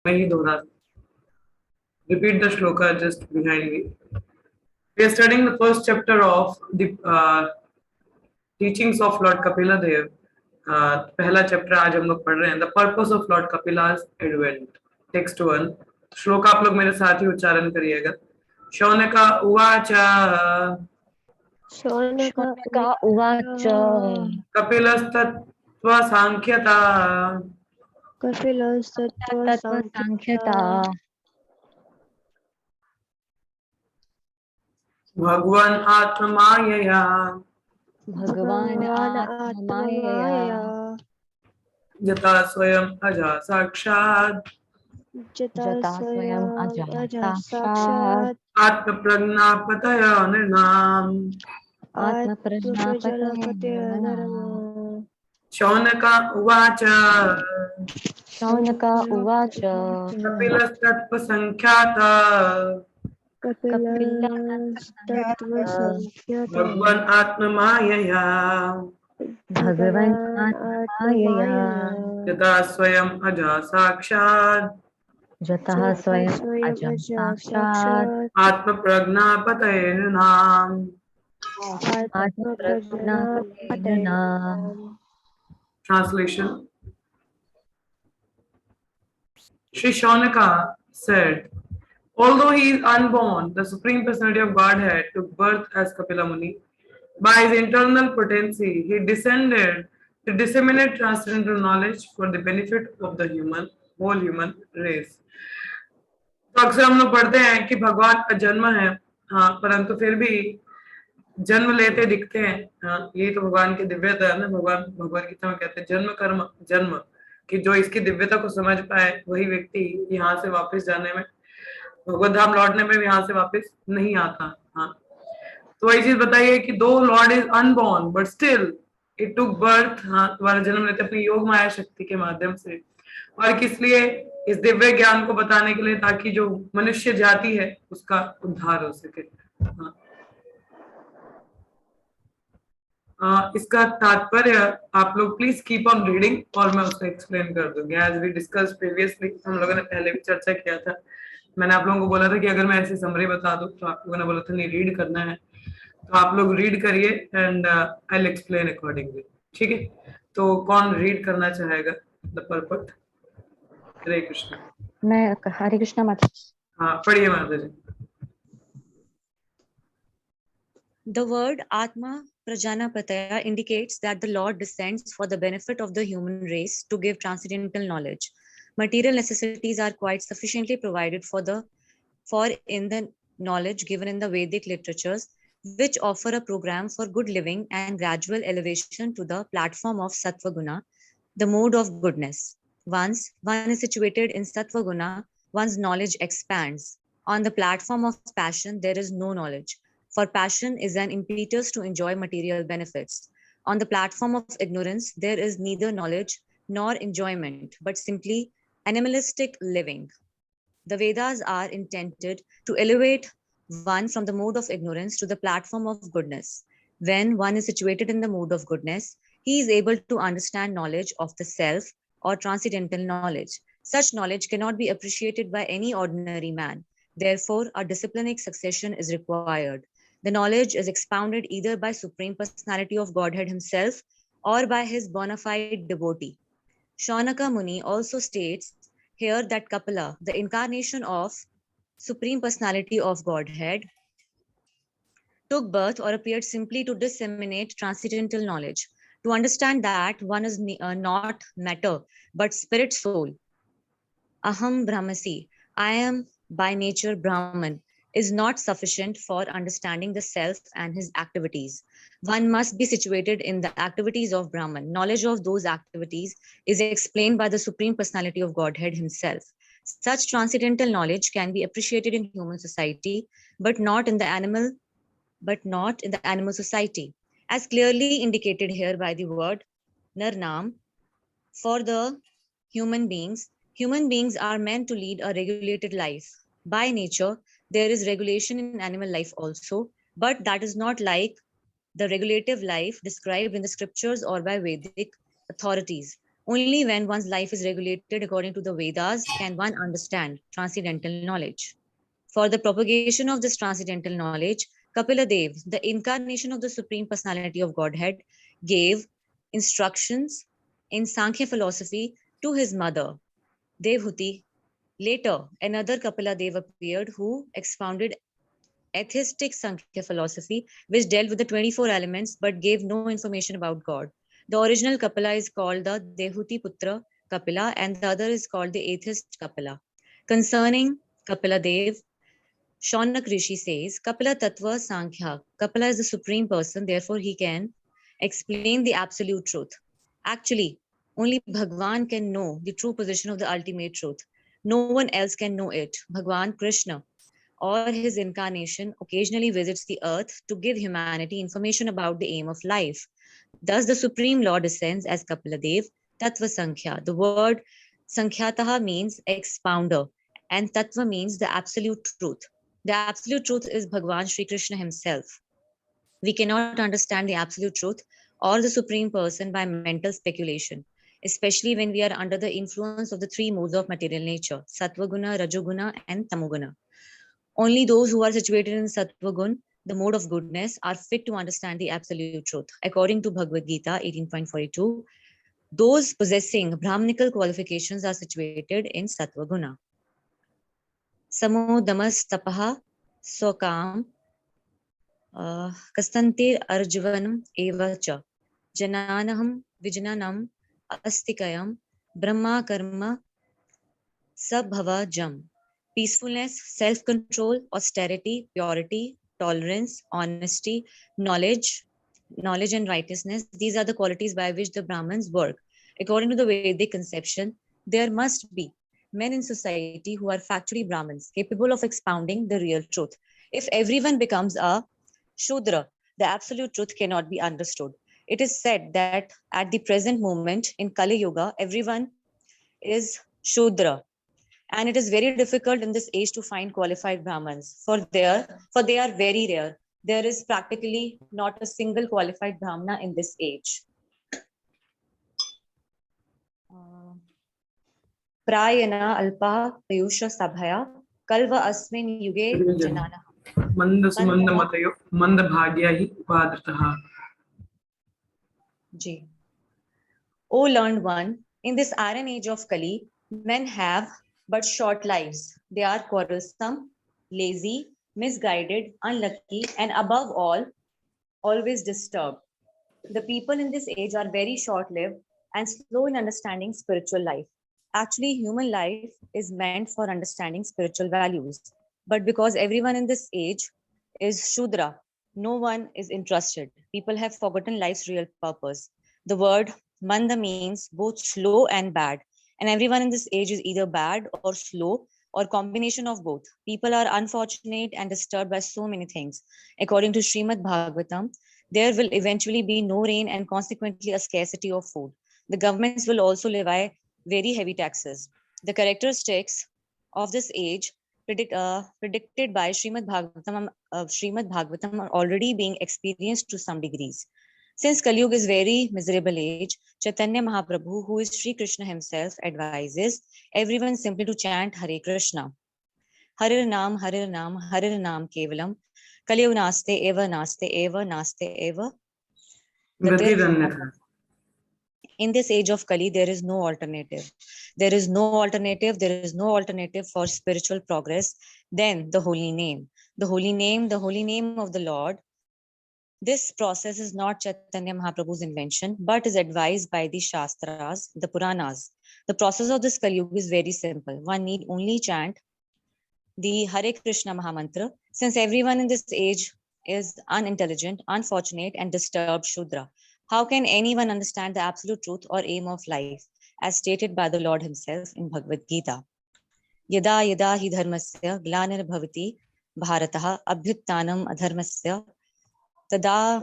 मैं ही दोहरा repeat the shloka just behind me. We are studying the first chapter of the teachings of Lord Kapila Dev. पहला chapter आज हम लोग पढ़ रहे हैं, the purpose of Lord Kapila's advent. Text one. श्लोक आप लोग मेरे साथ ही उच्चारण करिएगा. शौनका उवाच शौनका उवाच कपिलस्तत्त्व सांख्यता कपिलस्तत्त्वसाङ्ख्यता भगवान आत्ममायया भगवान् आत्ममायया यथा स्वयं अजा साक्षात् जता स्वयम् अजः साक्षात् आत्मप्रज्ञापतय नृणाम् आत्मप्रज्ञापतये नमः। शौनक उवाच शौनक उवाच कपिलस्तत्त्वसङ्ख्यात कपिलस्तत्त्वसङ्ख्यता भगवान् आत्ममायया भगवान् आत्ममायया यथा स्वयं अजा साक्षात् जतः स्वयम् अजः साक्षात् आत्मप्रज्ञापतये नृणाम् आत्मप्रज्ञापतये नमः। Translation. Sri Shaunaka said, although he is unborn, the Supreme Personality of Godhead took birth as Kapila Muni. By his internal potency, he descended to disseminate transcendental knowledge for the benefit of the whole human race. तो अक्सर हम लोग पढ़ते हैं कि भगवान अजन्म है, हाँ, परंतु फिर भी जन्म लेते दिखते हैं. हाँ, यही तो भगवान की दिव्यता है ना. भगवान भगवद गीता में कहते हैं जन्म कर्म जन्म, कि जो इसकी दिव्यता को समझ पाए वही व्यक्ति यहाँ से वापस जाने में, भगवत धाम लौटने में यहाँ से वापस नहीं आता. हाँ, तो वही चीज बताइए कि दो Lord is unborn but still it took birth. हाँ, तुम्हारा जन्म लेते अपनी योग माया शक्ति के माध्यम से. और किस लिए? इस दिव्य ज्ञान को बताने के लिए, ताकि जो मनुष्य जाति है उसका उद्धार हो सके. हाँ, इसका तात्पर्य आप लोग प्लीज कीप ऑन रीडिंग और मैं उसको एक्सप्लेन कर दूंगी. एज वी डिस्कस प्रीवियसली, हम लोगों ने पहले भी चर्चा किया था. मैंने आप लोगों को बोला था कि अगर मैं ऐसे समरी बता दूं तो आप लोगों ने बोला था नहीं रीड करना है, तो आप लोग रीड करिए and I will explain accordingly. ठीक है, तो कौन रीड करना चाहेगा द पर्पट? हरे कृष्ण. मैं हरे कृष्णा माता. हाँ, पढ़िए माता जी. The word Atma Prajanapataya indicates that the Lord descends for the benefit of the human race to give transcendental knowledge. Material necessities are quite sufficiently provided for in the knowledge given in the Vedic literatures, which offer a program for good living and gradual elevation to the platform of Sattva Guna, the mode of goodness. Once one is situated in Sattva Guna, one's knowledge expands. On the platform of passion, there is no knowledge, for passion is an impetus to enjoy material benefits. On the platform of ignorance, there is neither knowledge nor enjoyment, but simply animalistic living. The Vedas are intended to elevate one from the mode of ignorance to the platform of goodness. When one is situated in the mode of goodness, he is able to understand knowledge of the self or transcendental knowledge. Such knowledge cannot be appreciated by any ordinary man. Therefore, a disciplinic succession is required. The knowledge is expounded either by Supreme Personality of Godhead himself or by his bona fide devotee. Shaunaka Muni also states here that Kapila, the incarnation of Supreme Personality of Godhead, took birth or appeared simply to disseminate transcendental knowledge. To understand that one is not matter, but spirit soul. Aham Brahmasi, I am by nature Brahman, is not sufficient for understanding the self and his activities. One must be situated in the activities of Brahman. Knowledge of those activities is explained by the Supreme Personality of Godhead himself. Such transcendental knowledge can be appreciated in human society, but not in the animal society, as clearly indicated here by the word Narnam. For the human beings are meant to lead a regulated life. By nature, there is regulation in animal life also, but that is not like the regulative life described in the scriptures or by Vedic authorities. Only when one's life is regulated according to the Vedas can one understand transcendental knowledge. For the propagation of this transcendental knowledge, Kapila Dev, the incarnation of the Supreme Personality of Godhead, gave instructions in Sankhya philosophy to his mother, Devhuti. Later, another Kapila Dev appeared who expounded atheistic Sankhya philosophy, which dealt with the 24 elements but gave no information about God. The original Kapila is called the Devhuti Putra Kapila, and the other is called the atheist Kapila. Concerning Kapila Dev, Shaunak Rishi says, Kapila Tattva Sankhya. Kapila is the supreme person, therefore he can explain the absolute truth. Actually, only Bhagwan can know the true position of the ultimate truth. No one else can know it. Bhagwan Krishna or his incarnation occasionally visits the earth to give humanity information about the aim of life. Thus, the Supreme Lord descends as Kapila Tattva Sankhya. The word Sankhyataha means expounder, and Tattva means the absolute truth. The absolute truth is Bhagwan Sri Krishna himself. We cannot understand the absolute truth or the Supreme Person by mental speculation, especially when we are under the influence of the three modes of material nature, Sattvaguna, Rajoguna, and Tamoguna. Only those who are situated in Sattvagun, the mode of goodness, are fit to understand the absolute truth. According to Bhagavad Gita 18.42, those possessing Brahmanical qualifications are situated in Sattvaguna. Samo damas tapaha swakam kastantir arjavanam evacha jananaham vijnanam astikayam brahma karma sabhava jam. Peacefulness, self-control, austerity, purity, tolerance, honesty, knowledge and righteousness. These are the qualities by which the Brahmins work. According to the Vedic conception, there must be men in society who are factually Brahmins, capable of expounding the real truth. If everyone becomes a Shudra, the absolute truth cannot be understood. It is said that at the present moment in Kali Yuga, everyone is Shudra. And it is very difficult in this age to find qualified Brahmins, for they are very rare. There is practically not a single qualified Brahmana in this age. Prayana alpa payusha sabhaya kalva asmin yuge janana. Manda sumanda matayo manda bhagya hi upadritaha. Ji. O learned one, in this iron age of Kali, men have but short lives. They are quarrelsome, lazy, misguided, unlucky, and above all, always disturbed. The people in this age are very short-lived and slow in understanding spiritual life. Actually, human life is meant for understanding spiritual values. But because everyone in this age is Shudra, no one is interested. People have forgotten life's real purpose. The word Manda means both slow and bad. And everyone in this age is either bad or slow or combination of both. People are unfortunate and disturbed by so many things. According to Srimad Bhagavatam, there will eventually be no rain and consequently a scarcity of food. The governments will also levy very heavy taxes. The characteristics of this age predicted by Srimad Bhagavatam are already being experienced to some degrees. Since Kali Yuga is very miserable age, Chaitanya Mahaprabhu, who is Sri Krishna himself, advises everyone simply to chant Hare Krishna. Harir Nam, Harir Nam Kevalam, Kali Yuga naste eva, naste eva. In this age of Kali, there is no alternative. There is no alternative for spiritual progress than the holy name. The holy name of the Lord. This process is not Chaitanya Mahaprabhu's invention, but is advised by the Shastras, the Puranas. The process of this Kali Yuga is very simple. One need only chant the Hare Krishna Mahamantra, since everyone in this age is unintelligent, unfortunate, and disturbed Shudra. How can anyone understand the absolute truth or aim of life, as stated by the Lord himself in Bhagavad Gita? Yada yada hi dharmasya glanir bhavati bharataha abhyuttanam adharmasya tada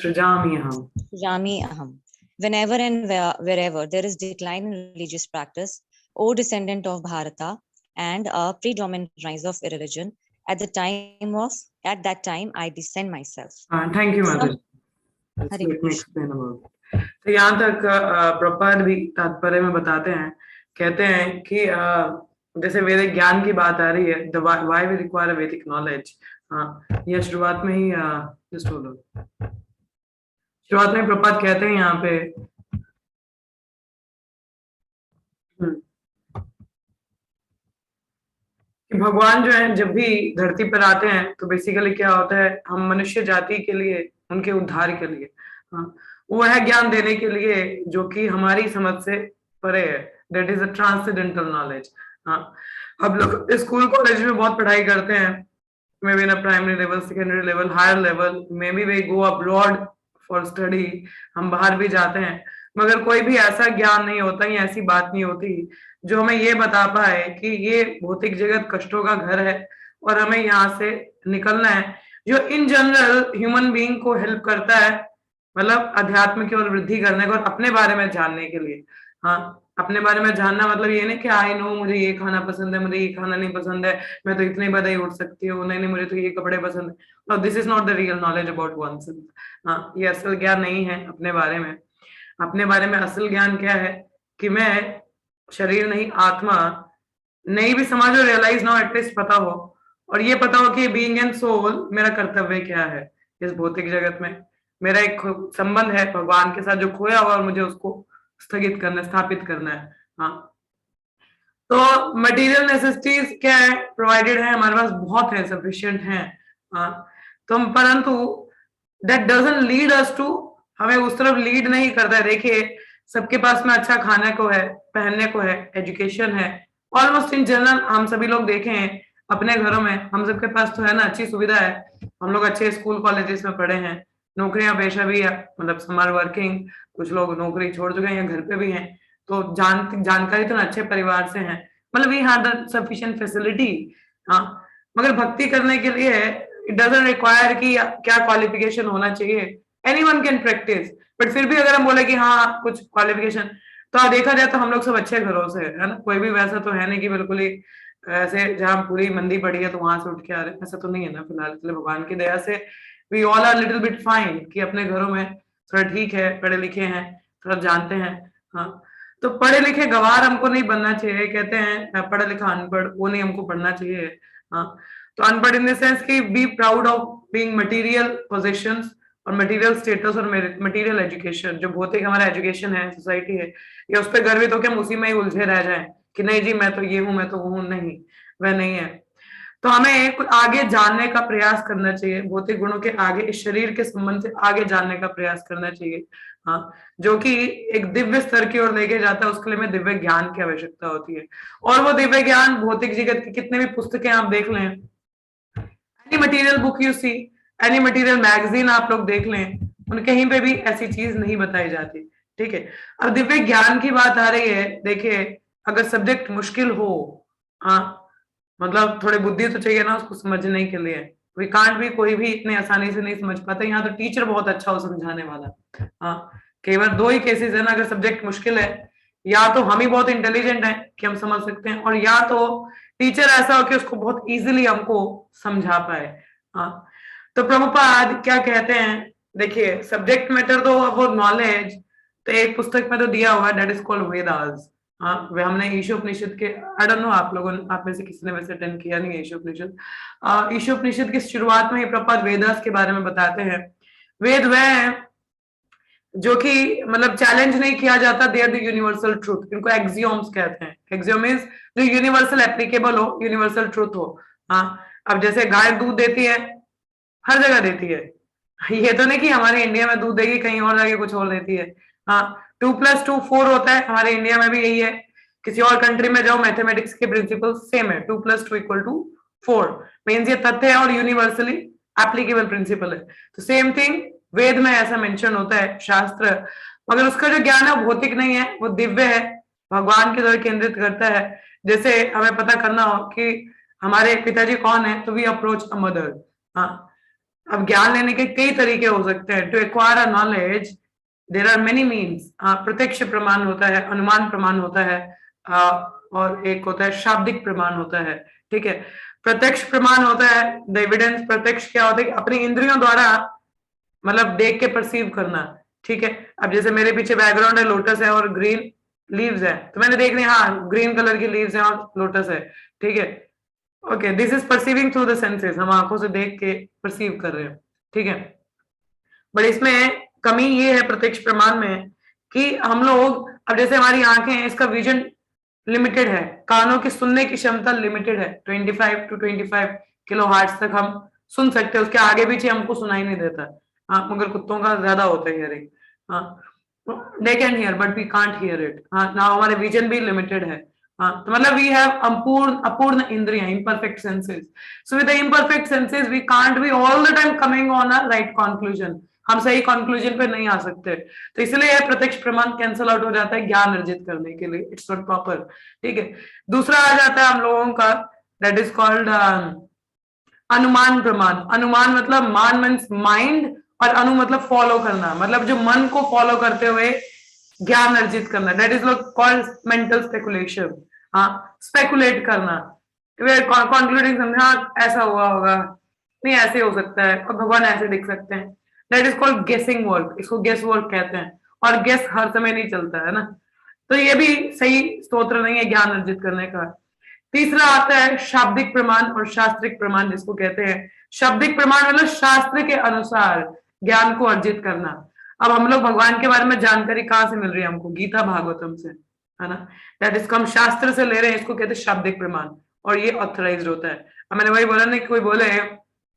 srijami aham. Whenever and wherever there is decline in religious practice, O descendant of Bharata and a predominant rise of irreligion, at that time I descend myself. Thank you, Mother. Hare Let me explain about it. तो यहाँ तक प्रपाद भी तात्पर्य में बताते हैं, कहते हैं कि जैसे वैदिक ज्ञान की बात आ रही है, द व्हाई वी रिक्वायर वैदिक नॉलेज। हाँ, यह शुरुआत में ही शुरुआत में प्रपात कहते हैं यहाँ पे कि भगवान जो है जब भी धरती पर आते हैं तो बेसिकली क्या होता है, हम मनुष्य जाति के लिए, उनके उद्धार के लिए, हाँ, वो है ज्ञान देने के लिए जो कि हमारी समझ से परे है, दैट इज अ ट्रांससेंडेंटल नॉलेज। हाँ, अब लोग स्कूल कॉलेज में बहुत पढ़ाई करते हैं, maybe in primary level, secondary level, higher level, maybe we go abroad for study, हम बाहर भी जाते हैं, मगर कोई भी ऐसा ज्ञान नहीं होता, या ऐसी बात नहीं होती जो हमें ये बता पाए कि ये भौतिक जगत कष्टों का घर है और हमें यहाँ से निकलना है, जो इन जनरल ह्यूमन बीइंग को हेल्प करता है, मतलब अध्यात्म की ओर वृद्धि करने को और अपने बारे में जानने के लिए। हाँ, अपने बारे में जानना मतलब ये नहीं कि आई नो मुझे ये खाना पसंद है, मुझे ये खाना नहीं पसंद है, मैं तो इतने बजे उठ सकती हूँ, नहीं नहीं मुझे तो ये कपड़े पसंद है। This is not the real knowledge about one self. हाँ, ये असल ज्ञान नहीं है अपने बारे में। अपने बारे में असल ज्ञान क्या है कि मैं शरीर नहीं, आत्मा नहीं भी समझ हो, रियलाइज ना एटलीस्ट पता हो, और ये पता हो कि बीइंग एंड सोल मेरा कर्तव्य क्या है इस भौतिक जगत में। मेरा एक संबंध है भगवान के साथ जो खोया हुआ, और मुझे उसको स्थगित करना, स्थापित करना है। हाँ, तो मटेरियल नेसेसिटीज क्या है, प्रोवाइडेड है, हमारे पास बहुत है, सफिशिएंट है। हाँ, तो परंतु that doesn't lead us to, हमें उस तरफ लीड नहीं करता है। देखिए, सबके पास में अच्छा खाने को है, पहनने को है, एजुकेशन है, ऑलमोस्ट इन जनरल हम सभी लोग देखें अपने घरों में, हम सबके पास तो है ना, अच्छी सुविधा है, हम लोग अच्छे स्कूल कॉलेजेस में पढ़े हैं, नौकरियां पेशा भी है, मतलब समर वर्किंग, कुछ लोग नौकरी छोड़ चुके हैं या घर पे भी हैं, तो जानकारी तो अच्छे परिवार से है, मतलब we have the sufficient facility. हाँ, मगर भक्ति करने के लिए इट डजंट रिक्वायर कि क्या क्वालिफिकेशन होना चाहिए, एनीवन कैन प्रैक्टिस, बट फिर भी अगर हम बोले कि हाँ कुछ क्वालिफिकेशन, तो देखा जाए तो हम लोग सब अच्छे घरों से है ना, कोई भी वैसा तो है नहीं कि बिल्कुल ही ऐसे जहाँ पूरी मंदी पड़ी है तो वहां से उठ के आ रहे हैं, ऐसा तो नहीं है ना फिलहाल। इसलिए भगवान की दया से we all are little bit fine, कि अपने घरों में थोड़ा ठीक है, पढ़े लिखे हैं, थोड़ा जानते हैं। हाँ, तो पढ़े लिखे गवार हमको नहीं बनना चाहिए, कहते हैं पढ़ा लिखा अनपढ़, वो नहीं हमको पढ़ना चाहिए। हाँ, तो अनपढ़ इन द सेंस कि be proud of being material positions और मटेरियल स्टेटस और मटेरियल एजुकेशन, जो भौतिक हमारा एजुकेशन है, सोसाइटी है, या उस पर गर्वित होकर हम उसी में ही उलझे रह जाएं कि नहीं जी मैं तो ये हूं, मैं तो वो हूं, नहीं, वह नहीं है। तो हमें कुछ आगे जानने का प्रयास करना चाहिए, भौतिक गुणों के आगे, इस शरीर के संबंध से आगे जानने का प्रयास करना चाहिए। हाँ, जो कि एक दिव्य स्तर की ओर लेके जाता है, उसके लिए हमें दिव्य ज्ञान की आवश्यकता होती है। और वो दिव्य ज्ञान भौतिक जगत की कितने भी पुस्तकें आप देख लें, any material book you see, any material magazine आप लोग देख लें, उन कहीं पे भी ऐसी चीज नहीं बताई जाती। ठीक है, अब दिव्य ज्ञान की बात आ रही है, देखिए अगर सब्जेक्ट मुश्किल हो, हाँ, मतलब थोड़ी बुद्धि तो चाहिए ना उसको समझने के लिए, वी कांट भी, कोई भी इतने आसानी से नहीं समझ पाता। यहाँ तो टीचर बहुत अच्छा हो समझाने वाला। हाँ, केवल दो ही केसेस है ना, अगर सब्जेक्ट मुश्किल है, या तो हम ही बहुत इंटेलिजेंट हैं कि हम समझ सकते हैं, और या तो टीचर ऐसा हो कि उसको बहुत इजीली हमको समझा पाए। हाँ, तो प्रभुपाद क्या कहते हैं, देखिए सब्जेक्ट मैटर तो वो नॉलेज, तो एक पुस्तक में तो दिया हुआ है, दैट इज कॉल्ड वेदास। हाँ, वे हमने ईशोपनिषद के, आई डोंट नो आप लोगों ने, आप में से किसी ने वैसे अटेंड किया नहीं है ईशोपनिषद। ईशोपनिषद की शुरुआत में ही प्रभुपाद वेदास के बारे में बताते हैं। वेद वह है जो कि मतलब चैलेंज नहीं किया जाता, they are the universal truth, इनको एक्सियोम्स कहते हैं। एक्सियोम मींस जो यूनिवर्सल एप्लीकेबल हो, यूनिवर्सल ट्रूथ हो। हाँ, अब जैसे गाय दूध देती है, हर जगह देती है, ये तो नहीं कि हमारे इंडिया में दूध देगी कहीं और जाके कुछ और देती है। हाँ, 2+2 4 होता है, हमारे इंडिया में भी यही है, किसी और कंट्री में जाओ मैथमेटिक्स के प्रिंसिपल सेम है, 2+2 = 4 मीन्स ये तथ्य है और यूनिवर्सली एप्लीकेबल प्रिंसिपल है। तो सेम थिंग वेद में ऐसा मेंशन होता है, शास्त्र, मगर उसका जो ज्ञान है वो भौतिक नहीं है, वो दिव्य है, भगवान की तरफ केंद्रित करता है। जैसे हमें पता करना हो कि हमारे पिताजी कौन है, तो वी अप्रोच अ मदर। हाँ, अब ज्ञान लेने के कई तरीके हो सकते हैं, to acquire a knowledge there are many means. प्रत्यक्ष प्रमाण होता है, अनुमान प्रमाण होता है, और एक होता है शाब्दिक प्रमाण होता है। ठीक है, प्रत्यक्ष प्रमाण होता है, द एविडेंस। प्रत्यक्ष क्या होता है कि अपनी इंद्रियों द्वारा मतलब देख के परसीव करना, ठीक है, अब जैसे मेरे पीछे बैकग्राउंड है, लोटस है और ग्रीन लीव्स है, तो मैंने देख लिया हाँ ग्रीन कलर की लीव्स है और लोटस है, ठीक है। Okay, this is perceiving through the senses, हम आंखों से देख के परसीव कर रहे हैं, ठीक है। बट इसमें कमी ये है प्रत्यक्ष प्रमाण में कि हम लोग, अब जैसे हमारी आंखें हैं, इसका विजन लिमिटेड है, कानों की सुनने की क्षमता लिमिटेड है, 25 to 25 किलो हार्ट्स तक हम सुन सकते हैं, उसके आगे पीछे हमको सुनाई नहीं देता। हाँ, मगर कुत्तों का ज्यादा होता है हियरिंग। हाँ, they can hear but we can't hear it. हाँ, ना हमारे विजन भी लिमिटेड है। हाँ, तो मतलब वी हैव अपूर्ण इंद्रियां, imperfect senses. So with the imperfect senses we can't be all the time coming on a right conclusion. हम सही कंक्लूजन पे नहीं आ सकते, तो इसलिए यह प्रत्यक्ष प्रमाण कैंसल आउट हो जाता है ज्ञान अर्जित करने के लिए, इट्स नॉट प्रॉपर, ठीक है। दूसरा आ जाता है हम लोगों का, दैट इज कॉल्ड अनुमान प्रमाण। अनुमान मतलब मान मीन्स माइंड, और अनु मतलब फॉलो करना, मतलब जो मन को फॉलो करते हुए ज्ञान अर्जित करना, that is called mental speculation. हाँ, स्पेकुलेट करना, कंक्लूडिंग समझा ऐसा हुआ होगा, नहीं ऐसे हो सकता है, और भगवान ऐसे दिख सकते हैं, दैट इज कॉल्ड गेसिंग वर्क, इसको गेस वर्क कहते हैं। और गेस हर समय नहीं चलता है ना, तो ये भी सही स्तोत्र नहीं है ज्ञान अर्जित करने का। तीसरा आता है शाब्दिक प्रमाण और शास्त्रिक प्रमाण, जिसको कहते हैं। शाब्दिक प्रमाण मतलब शास्त्र के अनुसार ज्ञान को अर्जित करना। अब हम लोग भगवान के बारे में जानकारी कहाँ से मिल रही है हमको? गीता भागवतम से, है ना, दैट इज हम शास्त्र से ले रहे हैं, इसको कहते हैं शाब्दिक प्रमाण, और ये ऑथराइज्ड होता है। अब मैंने वही बोला ना, कोई बोले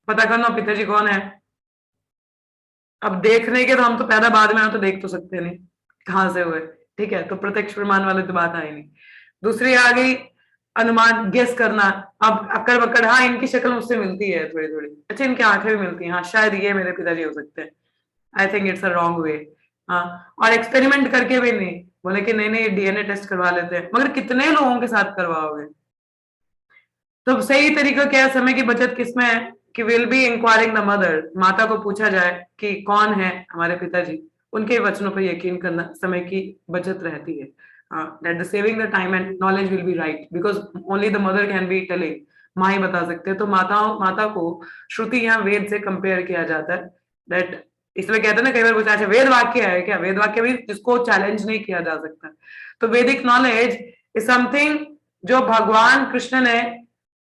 पता करना पिताजी कौन है, अब देखने के तो हम तो पैदा बाद में तो देख तो सकते नहीं कहाँ से हुए, ठीक है, तो प्रत्यक्ष प्रमाण वाली तो बात आई नहीं। दूसरी आ गई अनुमान, गेस करना। अब अक्कड़ बक्कड़, हाँ इनकी शक्ल मुझसे मिलती है थोड़ी थोड़ी, अच्छा इनकी आंखें भी मिलती हैं, हाँ शायद ये मेरे पिताजी हो सकते हैं, I think it's a wrong way. हाँ, और एक्सपेरिमेंट करके भी नहीं, बोले कि नहीं नहीं डीएनए टेस्ट करवा लेते हैं, मगर कितने लोगों के साथ करवाओगे? तो सही तरीका क्या है समय की बचत किसमें है कि will be enquiring the mother, माता को पूछा जाए कि कौन है हमारे पिताजी, उनके वचनों पर यकीन करना, समय की बचत रहती है। That the saving the time and knowledge will be right, because only the mother can be telling, माँ ही बता सकते हैं। तो माता को श्रुति यहाँ वेद से कंपेयर किया जाता है, दैट इसलिए कहते हैं ना, कई बार पूछा अच्छा वेद वाक्य है क्या? वेद वाक्य भी जिसको चैलेंज नहीं किया जा सकता। तो वैदिक नॉलेज इज समथिंग जो भगवान कृष्ण ने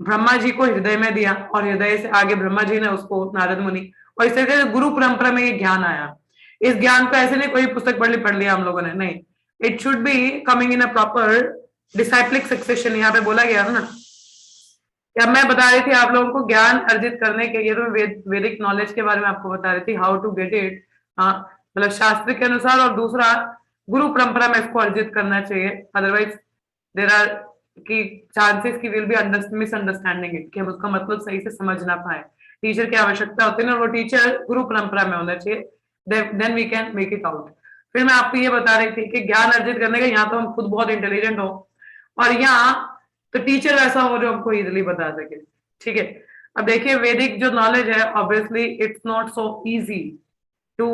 ब्रह्मा जी को हृदय में दिया, और हृदय से आगे ब्रह्मा जी ने उसको नारद मुनि, और इस तरीके से गुरु परंपरा में ये ज्ञान आया। इस ज्ञान को ऐसे नहीं कोई पुस्तक पढ़ लिया हम लोगों ने, नहीं, it should be coming in a proper डिसाइप्लिक succession. यहाँ पे बोला गया ना, अब मैं बता रही थी आप लोगों को ज्ञान अर्जित करने के लिए, तो वैदिक नॉलेज के बारे में आपको बता रही थी, हाउ टू गेट इट। हाँ, मतलब शास्त्र के अनुसार, और दूसरा गुरु परंपरा में इसको अर्जित करना चाहिए, अदरवाइज देर आर की चांसेस की विल बी मिसअंडरस्टैंडिंग इट, कि हम उसका मतलब सही से समझ ना पाए। टीचर की आवश्यकता होती है ना, वो टीचर गुरु परंपरा में होना चाहिए, then we can make it out. फिर मैं आपको ये बता रही थी कि ज्ञान अर्जित करने का, यहाँ तो हम खुद बहुत इंटेलिजेंट हो, और यहाँ तो टीचर ऐसा हो जो हमको इजिली बता सके, ठीक है। अब देखिए वैदिक जो नॉलेज है, obviously it's not so easy to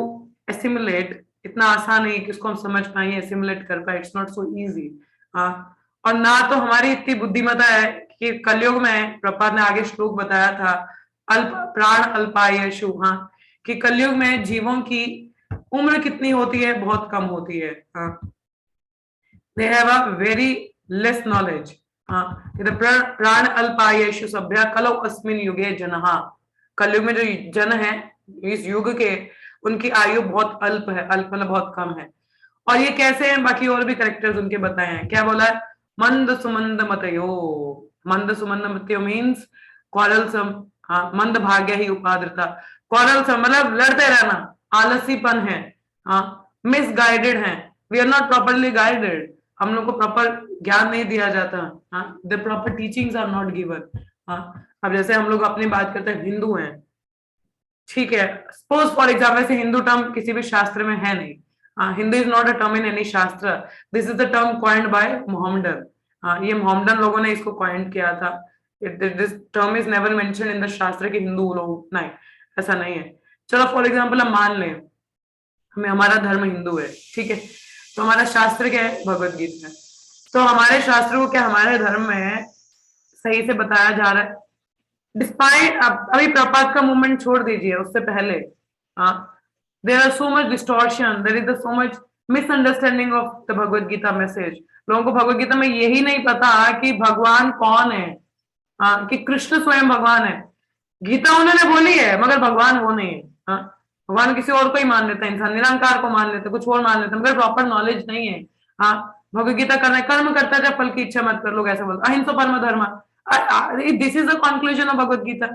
assimilate, इतना आसान नहीं कि उसको हम समझ पाए, एसिमुलेट कर पाए, इट्स नॉट सो इजी। हाँ, और ना तो हमारी इतनी बुद्धिमत्ता है कि कलयुग में, प्रपात ने आगे श्लोक बताया था, अल्प प्राण अल्पायुषु, हाँ, कि कलयुग में जीवों की उम्र कितनी होती है? बहुत कम होती है। हाँ, they have a very less knowledge. हाँ, प्राण अल्पायुषु सभ्या कलौ अस्मिन युगे जनहा, कलयुग में जो जन है इस युग के, उनकी आयु बहुत अल्प है, अल्प मतलब बहुत कम है। और ये कैसे हैं? बाकी और भी करेक्टर्स उनके बताए हैं, क्या बोला है? मंद सुमंद मतयो, मंद सुमंद मतयो मीन्स क्वारलसम, हाँ, मंद भाग्य ही उपाद्रता, क्वारलसम मतलब लड़ते रहना, आलसीपन है, हाँ, मिसगाइडेड है, we are not properly guided, हम लोग को प्रॉपर ज्ञान नहीं दिया जाता, हाँ, the proper teachings are not given. हाँ, अब जैसे हम लोग अपनी बात करते हैं, हिंदू हैं, ठीक है, सपोज फॉर एग्जाम्पल से हिंदू टर्म किसी भी शास्त्र में है नहीं, Hindu is not a term in any shastra, this is the term coined by Mohammedan. ये मोहम्मडन लोगों ने इसको कॉइंड किया था, this term is never mention in the shastra के हिंदू लोग, नहीं ऐसा नहीं है। चलो फॉर एग्जाम्पल हम मान लें हमें हमारा धर्म हिंदू है, ठीक है, तो हमारा शास्त्र क्या है? भगवत गीता है। तो हमारे शास्त्र को क्या हमारे धर्म में सही से बताया जा रहा है? डिस्पाइट, अभी प्रपात का मूवमेंट छोड़ दीजिए, उससे पहले, हाँ, there are so much distortion, there is so much misunderstanding of the Bhagavad Gita message. लोगों को भगवत गीता में यही नहीं पता कि भगवान कौन है, कि कृष्ण स्वयं भगवान है। गीता उन्होंने बोली है मगर भगवान वो नहीं है। भगवान किसी और को ही मान लेता है, इंसान निरंकार को मान लेता है, कुछ और मान लेता है, मगर प्रॉपर नॉलेज नहीं है। भगवत गीता करना है, कर्म करता है, फल की इच्छा मत कर, लोग ऐसे बोलते, अहिंसा परम धर्म। This is the conclusion of Bhagavad Gita.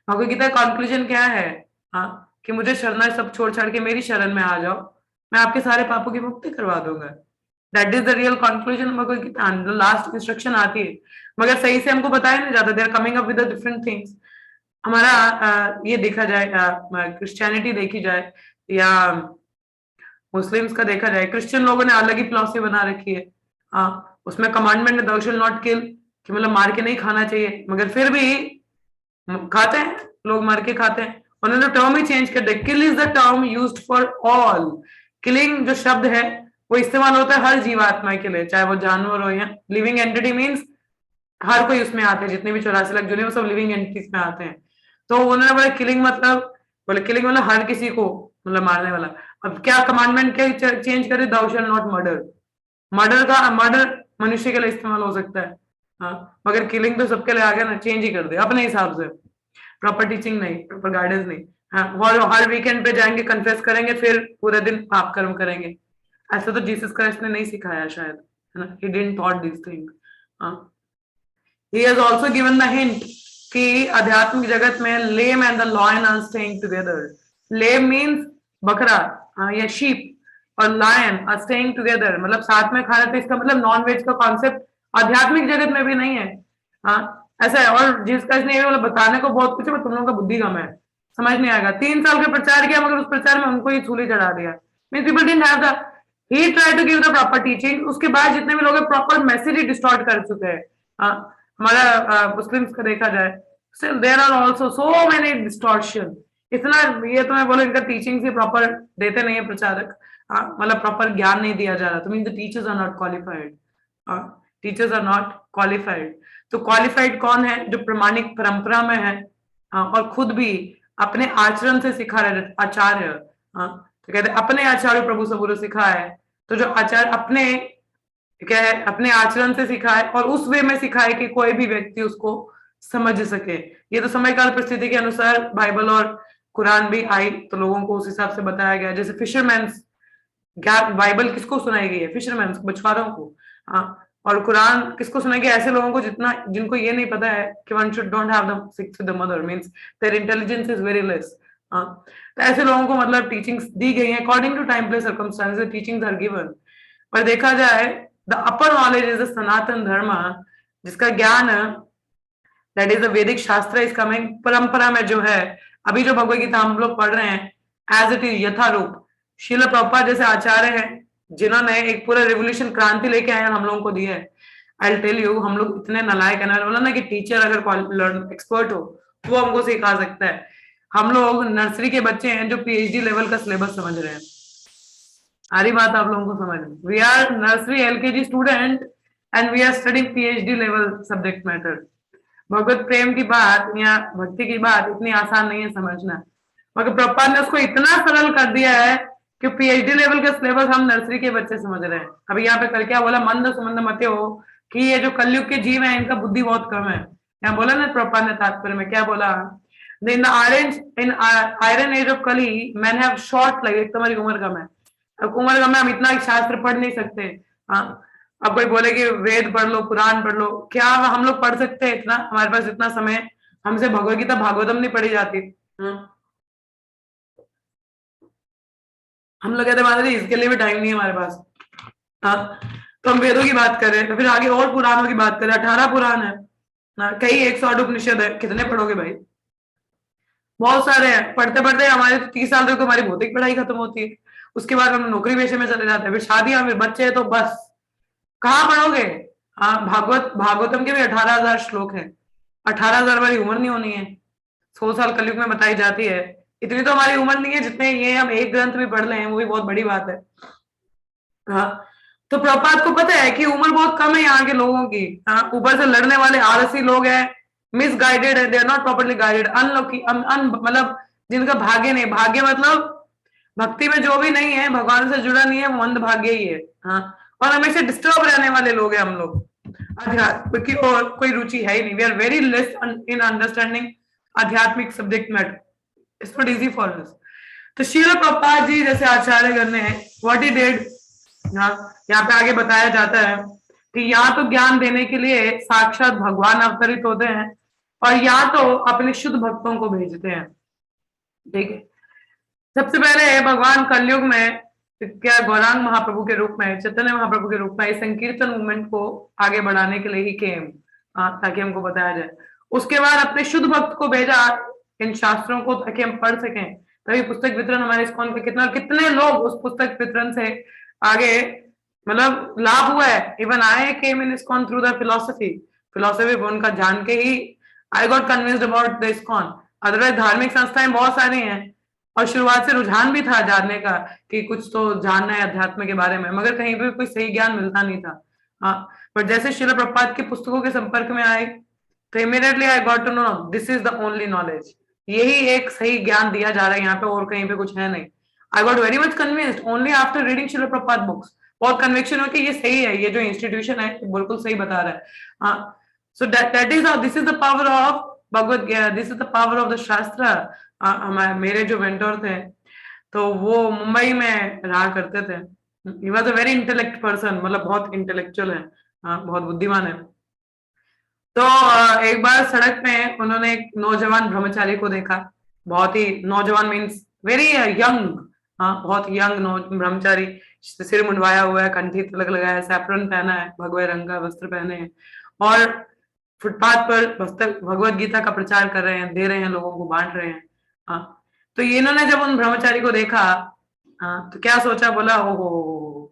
Bhagavad Gita का कंक्लूजन क्या है? कि मुझे शरण सब छोड़ छाड़ के मेरी शरण में आ जाओ, मैं आपके सारे पापों की मुक्ति करवा दूंगा। That is the real conclusion Bhagavad Gita. Last instruction आती है मगर सही से हमको बताया नहीं जाता। They are coming up with different things. हमारा ये देखा जाए, क्रिश्चियनिटी देखी जाए या मुस्लिम्स का देखा जाए, क्रिश्चियन लोगों ने अलग ही फिलॉसफी बना रखी है। उसमें कमांडमेंट है thou shalt not kill, कि मतलब मार के नहीं खाना चाहिए, मगर फिर भी खाते हैं लोग, मार के खाते हैं। उन्होंने टर्म ही चेंज कर दिया। Kill is the term used for all. Killing जो शब्द है वो इस्तेमाल होता है हर जीवात्मा के लिए, चाहे वो जानवर हो या लिविंग एंटिटी। मीन्स हर कोई उसमें आते हैं, जितने भी 84 लाख जो वो सब लिविंग एंटिटीज में आते हैं। तो उन्होंने बोला किलिंग मतलब, बोले किलिंग मतलब हर किसी को मतलब मारने वाला। अब क्या कमांडमेंट क्या चेंज करे? thou shalt not murder। Murder मनुष्य के लिए इस्तेमाल हो सकता है, मगर किलिंग तो सबके लिए आ गया ना, चेंज ही कर दे अपने हिसाब से। प्रॉपर टीचिंग नहीं, प्रॉपर गाइडेंस नहीं। हर वीकेंड पे जाएंगे, कन्फेस करेंगे, फिर पूरे दिन पाप कर्म करेंगे। ऐसा तो जीसस क्राइस्ट ने नहीं सिखाया शायद, है ना? He didn't taught these things। He has also given the hint कि आध्यात्मिक जगत में lamb and the lion are staying together. Lamb means बकरा या शीप, और लायन आर स्टेइंग टुगेदर मतलब साथ में खा रहे थे। इसका मतलब नॉन वेज का कॉन्सेप्ट आध्यात्मिक जगत में भी नहीं है। ऐसा है। और जिसका इसने मतलब बताने को बहुत कुछ है, तुम लोगों का बुद्धि कम है, समझ नहीं आएगा। 3 साल का प्रचार किया मगर उस प्रचार में उनको ही छूली चढ़ा दिया। Mean people didn't have the, he try to give the proper teaching. उसके बाद जितने भी लोग प्रॉपर मैसेज ही डिस्टॉर्ट कर चुके हैं। हमारा मुस्लिम्स का देखा जाए, still there are also so many distortion। इतना ये तो मैं बोलूं इनका टीचिंग से प्रॉपर देते नहीं है प्रचारक, मतलब प्रॉपर ज्ञान नहीं दिया जा रहा। तो mean the teachers are not qualified. Teachers are not qualified. तो क्वालिफाइड कौन है? जो प्रमाणिक परंपरा में है और खुद भी अपने आचरण से सिखा रहे आचार्य। तो कहते अपने आचार्य प्रभु सबूर सिखा है। तो जो आचार्य अपने क्या है, अपने आचरण से सिखाए और उस वे में सिखाए कि कोई भी व्यक्ति उसको समझ सके। ये तो समय काल परिस्थिति के अनुसार बाइबल और कुरान भी आई तो लोगों को उस हिसाब से बताया गया। जैसे फिशरमैन, बाइबल किसको सुनाई गई है? फिशरमैन, मछुआरों को। और कुरान किसको सुनाई गई? ऐसे लोगों को जिनको ये नहीं पता है कि one should don't have the sex with the mother, means their intelligence is very less. तो ऐसे लोगों को मतलब टीचिंग्स दी गई है according to time place circumstances. Teachings are given. पर देखा जाए the upper knowledge is the Sanatana Dharma, जिसका ज्ञान दैट इज द वैदिक शास्त्र इज कमिंग। परंपरा में जो है अभी जो भगवद गीता हम लोग पढ़ रहे हैं as it is Yatharup, Srila Prabhupada जैसे आचार्य हैं जिन्होंने एक पूरा रिवोल्यूशन, क्रांति लेके आए हम लोगों को दी है। आई विल टेल यू, हम लोग इतने नालायक है ना, बोला ना कि टीचर अगर एक्सपर्ट हो वो हमको सिखा सकता है। हम लोग नर्सरी के बच्चे हैं जो पीएचडी लेवल का सिलेबस समझ रहे हैं। सारी बात आप लोगों को समझ में, we are nursery LKG student and we are studying PhD level subject matter. भगवत प्रेम की बात या भक्ति की बात इतनी आसान नहीं है समझना, मगर प्रभुपाद ने उसको इतना सरल कर दिया है कि पीएचडी लेवल का सिलेबस हम नर्सरी के बच्चे समझ रहे हैं। अभी यहाँ पे कल क्या बोला, मंद सुमंद मत हो, कि ये जो कलयुग के जीव है इनका बुद्धि बहुत कम है। यहाँ बोला ना प्रभुपाद ने तात्पर्य में क्या बोला, इन आयरन एज ऑफ कली मैन हैव शॉर्ट लाइफ। एक तुम्हारी उम्र कम है, अब उम्र कम है, हम इतना शास्त्र पढ़ नहीं सकते। अब कोई बोले कि वेद पढ़ लो, पुराण पढ़ लो, क्या हम लोग पढ़ सकते हैं इतना? हमारे पास इतना समय, हमसे भगवद गीता भागवतम नहीं पढ़ी जाती। हम लोग कहते हैं इसके लिए भी टाइम नहीं है हमारे पास। तो हम वेदों की बात करें तो फिर आगे और पुराणों की बात करें, 18 पुराण है, कई 108 उपनिषद है, कितने पढ़ोगे भाई? बहुत सारे हैं। पढ़ते पढ़ते हमारे 30 साल तक हमारी भौतिक पढ़ाई खत्म होती है, उसके बाद हम नौकरी पेशे में चले जाते हैं, फिर शादियां, फिर बच्चे, तो बस कहाँ पढ़ोगे? भागवतम के भी 18,000 श्लोक है। 18,000 वाली उम्र नहीं होनी है। 100 साल कलयुग में बताई जाती है, इतनी तो हमारी उम्र नहीं है जितने ये हम एक ग्रंथ भी पढ़ लें, वो भी बहुत बड़ी बात है। तो प्रभुपाद को पता है कि उम्र बहुत कम है यहाँ के लोगों की। ऊपर से लड़ने वाले आलसी लोग हैं, मिसगाइडेड है, they are not properly guided, unlucky मतलब जिनका भाग्य नहीं, भाग्य मतलब भक्ति में जो भी नहीं है, भगवान से जुड़ा नहीं है, वो मंदभाग्य ही है। हाँ, और हमेशा डिस्टर्ब रहने वाले लोग हैं हम लोग, अध्यात्म की और कोई रुचि है ही नहीं। We are very less in understanding आध्यात्मिक subject matter, it's not easy for us. तो श्रील प्रभुपाद जी जैसे आचार्य करने हैं, व्हाट ही डिड, यहाँ पे आगे बताया जाता है कि यहाँ तो ज्ञान देने के लिए साक्षात भगवान अवतरित होते हैं, और या तो अपने शुद्ध भक्तों को भेजते हैं। ठीक है, सबसे पहले भगवान कलयुग में क्या गौरांग महाप्रभु के रूप में, चैतन्य महाप्रभु के रूप में इस संकीर्तन मूवमेंट को आगे बढ़ाने के लिए ही केम, ताकि हमको बताया जाए। उसके बाद अपने शुद्ध भक्त को भेजा इन शास्त्रों को, ताकि हम पढ़ सकें। तभी पुस्तक वितरण हमारे इस्कॉन के कितने लोग उस पुस्तक वितरण से आगे मतलब लाभ हुआ है। Even I came in ISKCON through the philosophy उनका जान के ही I got convinced about the ISKCON. Otherwise धार्मिक संस्थाएं बहुत सारी हैं, और शुरुआत से रुझान भी था जानने का कि कुछ तो जानना है अध्यात्म के बारे में, मगर कहीं पे कोई सही ज्ञान मिलता नहीं था। हाँ, पर जैसे श्रील प्रभुपाद की पुस्तकों के संपर्क में आए तो immediately I got to know this is the only knowledge, यही एक सही ज्ञान दिया जा रहा है यहाँ पे, और कहीं पे कुछ है नहीं। I got very much convinced only after reading Srila Prabhupada books. बहुत कन्विक्शन हो कि ये सही है, ये जो इंस्टीट्यूशन है बिल्कुल सही बता रहा है। हाँ, so that is this is the power of Bhagavad Gita, this is the power of the shastra. मेरे जो मेंटर थे तो वो मुंबई में रहा करते थे। He was a very intellect person, मतलब बहुत इंटेलेक्चुअल है, बहुत बुद्धिमान है। तो एक बार सड़क में उन्होंने एक नौजवान ब्रह्मचारी को देखा, बहुत ही नौजवान मीन्स वेरी यंग, बहुत यंग ब्रह्मचारी, सिर मुंडवाया हुआ है, कंठी तिलक लगाया है, सैफरन पहना है, भगवे रंग का वस्त्र पहने हैं, और फुटपाथ पर भगवत गीता का प्रचार कर रहे हैं, दे रहे हैं, लोगों को बांट रहे हैं। हाँ, तो इन्होंने जब उन ब्रह्मचारी को देखा, तो क्या सोचा, बोला ओ